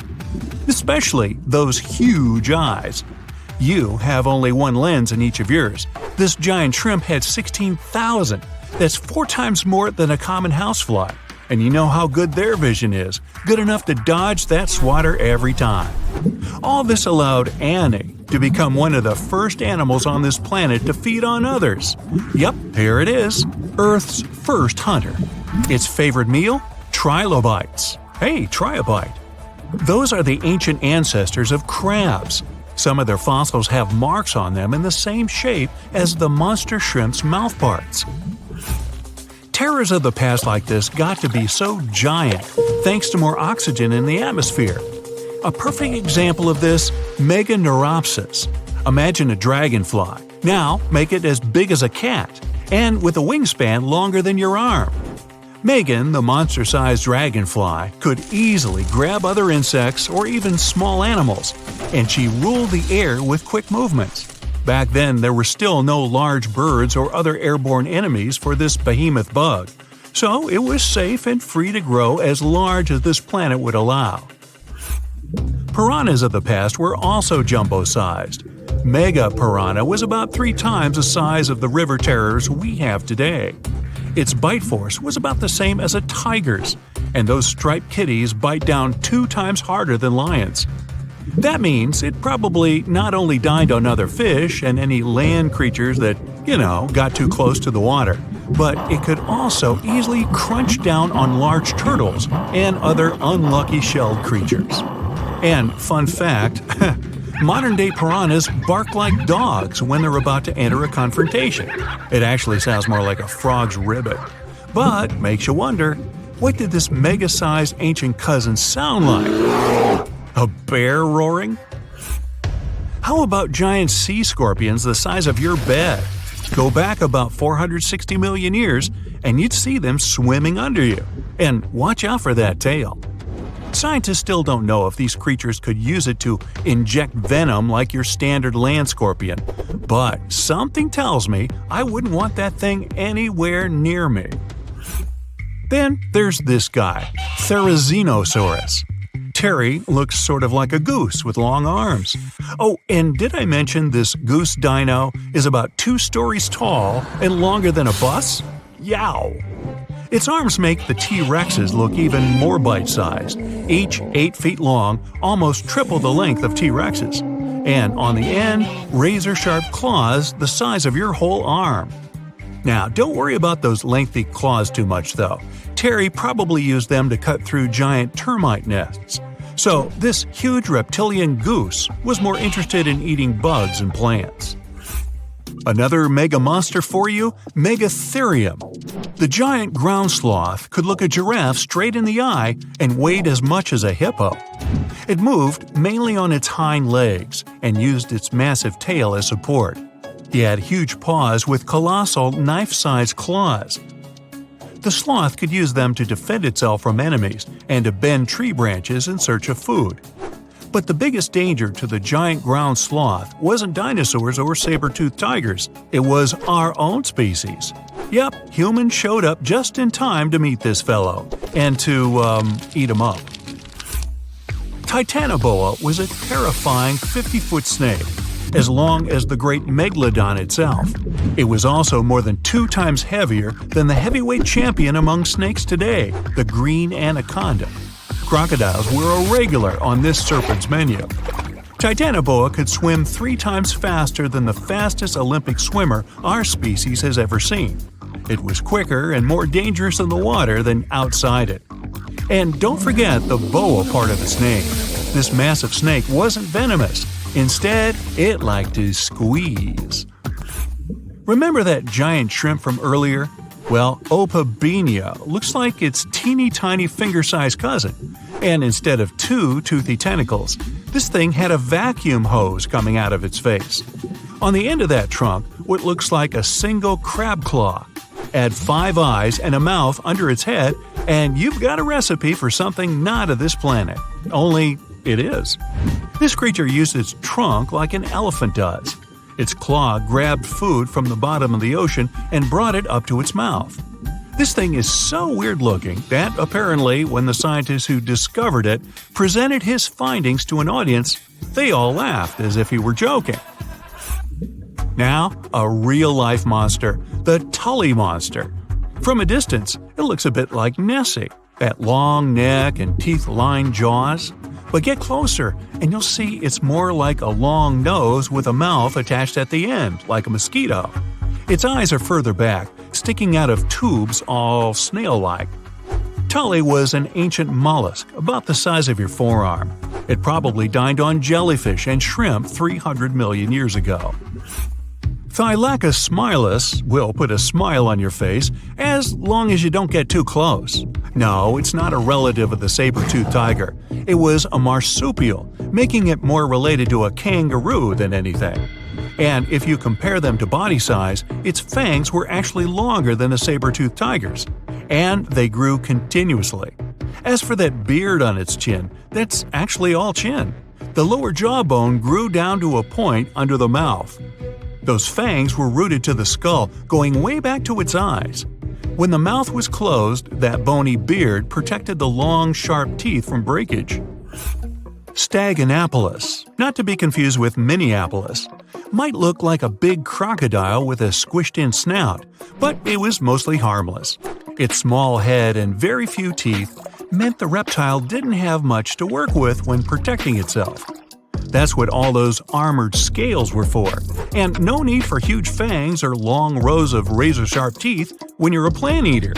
Speaker 1: Especially those huge eyes. You have only one lens in each of yours. This giant shrimp had 16,000. That's 4 times more than a common housefly. And you know how good their vision is, good enough to dodge that swatter every time. All this allowed Annie to become one of the first animals on this planet to feed on others. Yep, here it is, Earth's first hunter. Its favorite meal? Trilobites. Hey, try a bite. Those are the ancient ancestors of crabs. Some of their fossils have marks on them in the same shape as the monster shrimp's mouthparts. Terrors of the past like this got to be so giant thanks to more oxygen in the atmosphere. A perfect example of this, Meganeuropsis. Imagine a dragonfly. Now make it as big as a cat, and with a wingspan longer than your arm. Megan, the monster-sized dragonfly, could easily grab other insects or even small animals, and she ruled the air with quick movements. Back then, there were still no large birds or other airborne enemies for this behemoth bug, so it was safe and free to grow as large as this planet would allow. Piranhas of the past were also jumbo-sized. Mega piranha was about 3 times the size of the river terrors we have today. Its bite force was about the same as a tiger's, and those striped kitties bite down 2 times harder than lions. That means it probably not only dined on other fish and any land creatures that, got too close to the water, but it could also easily crunch down on large turtles and other unlucky shelled creatures. And fun fact, modern-day piranhas bark like dogs when they're about to enter a confrontation. It actually sounds more like a frog's ribbit. But makes you wonder, what did this mega-sized ancient cousin sound like? A bear roaring? How about giant sea scorpions the size of your bed? Go back about 460 million years, and you'd see them swimming under you. And watch out for that tail. Scientists still don't know if these creatures could use it to inject venom like your standard land scorpion, but something tells me I wouldn't want that thing anywhere near me. Then there's this guy, Therizinosaurus. Terry looks sort of like a goose with long arms. Oh, and did I mention this goose dino is about 2 stories tall and longer than a bus? Yow! Its arms make the T-Rexes look even more bite-sized, each 8 feet long, almost triple the length of T-Rexes. And on the end, razor-sharp claws the size of your whole arm. Now, don't worry about those lengthy claws too much, though. Terry probably used them to cut through giant termite nests. So, this huge reptilian goose was more interested in eating bugs and plants. Another mega monster for you, Megatherium. The giant ground sloth could look a giraffe straight in the eye and weighed as much as a hippo. It moved mainly on its hind legs and used its massive tail as support. He had huge paws with colossal knife-sized claws. The sloth could use them to defend itself from enemies and to bend tree branches in search of food. But the biggest danger to the giant ground sloth wasn't dinosaurs or saber-toothed tigers. It was our own species. Yep, humans showed up just in time to meet this fellow and to, eat him up. Titanoboa was a terrifying 50-foot snake, as long as the great megalodon itself. It was also more than 2 times heavier than the heavyweight champion among snakes today, the green anaconda. Crocodiles were a regular on this serpent's menu. Titanoboa could swim 3 times faster than the fastest Olympic swimmer our species has ever seen. It was quicker and more dangerous in the water than outside it. And don't forget the boa part of the snake. This massive snake wasn't venomous. Instead, it liked to squeeze. Remember that giant shrimp from earlier? Well, Opabenia looks like its teeny-tiny finger-sized cousin. And instead of 2 toothy tentacles, this thing had a vacuum hose coming out of its face. On the end of that trunk, what looks like a single crab claw. Add 5 eyes and a mouth under its head, and you've got a recipe for something not of this planet. Only it is. This creature used its trunk like an elephant does. Its claw grabbed food from the bottom of the ocean and brought it up to its mouth. This thing is so weird-looking that, apparently, when the scientists who discovered it presented his findings to an audience, they all laughed as if he were joking. Now, a real-life monster, the Tully monster. From a distance, it looks a bit like Nessie, that long neck and teeth-lined jaws. But get closer, and you'll see it's more like a long nose with a mouth attached at the end, like a mosquito. Its eyes are further back, sticking out of tubes all snail-like. Tully was an ancient mollusk, about the size of your forearm. It probably dined on jellyfish and shrimp 300 million years ago. Thylacus smilus will put a smile on your face as long as you don't get too close. No, it's not a relative of the saber-toothed tiger. It was a marsupial, making it more related to a kangaroo than anything. And if you compare them to body size, its fangs were actually longer than a saber-toothed tiger's. And they grew continuously. As for that beard on its chin, that's actually all chin. The lower jawbone grew down to a point under the mouth. Those fangs were rooted to the skull, going way back to its eyes. When the mouth was closed, that bony beard protected the long, sharp teeth from breakage. Staganapolis, not to be confused with Minneapolis, might look like a big crocodile with a squished-in snout, but it was mostly harmless. Its small head and very few teeth meant the reptile didn't have much to work with when protecting itself. That's what all those armored scales were for, and no need for huge fangs or long rows of razor-sharp teeth when you're a plant eater.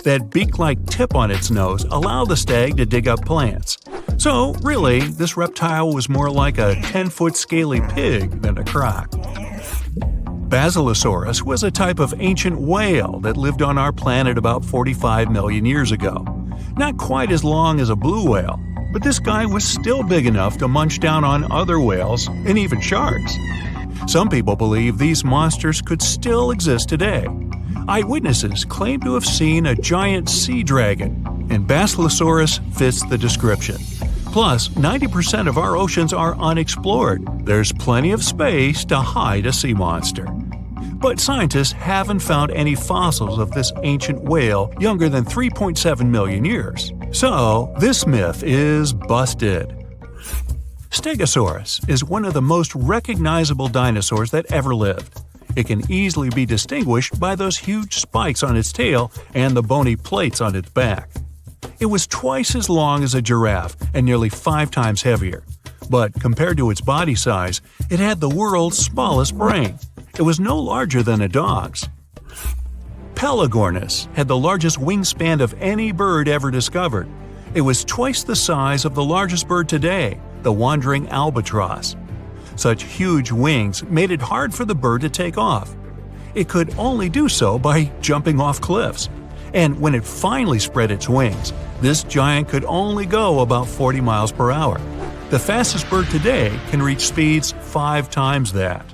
Speaker 1: That beak-like tip on its nose allowed the stag to dig up plants. So, really, this reptile was more like a 10-foot scaly pig than a croc. Basilosaurus was a type of ancient whale that lived on our planet about 45 million years ago. Not quite as long as a blue whale, but this guy was still big enough to munch down on other whales and even sharks. Some people believe these monsters could still exist today. Eyewitnesses claim to have seen a giant sea dragon, and Basilosaurus fits the description. Plus, 90% of our oceans are unexplored. There's plenty of space to hide a sea monster. But scientists haven't found any fossils of this ancient whale younger than 3.7 million years. So, this myth is busted. Stegosaurus is one of the most recognizable dinosaurs that ever lived. It can easily be distinguished by those huge spikes on its tail and the bony plates on its back. It was twice as long as a giraffe and nearly 5 times heavier. But compared to its body size, it had the world's smallest brain. It was no larger than a dog's. Pelagornis had the largest wingspan of any bird ever discovered. It was twice the size of the largest bird today, the wandering albatross. Such huge wings made it hard for the bird to take off. It could only do so by jumping off cliffs. And when it finally spread its wings, this giant could only go about 40 miles per hour. The fastest bird today can reach speeds 5 times that.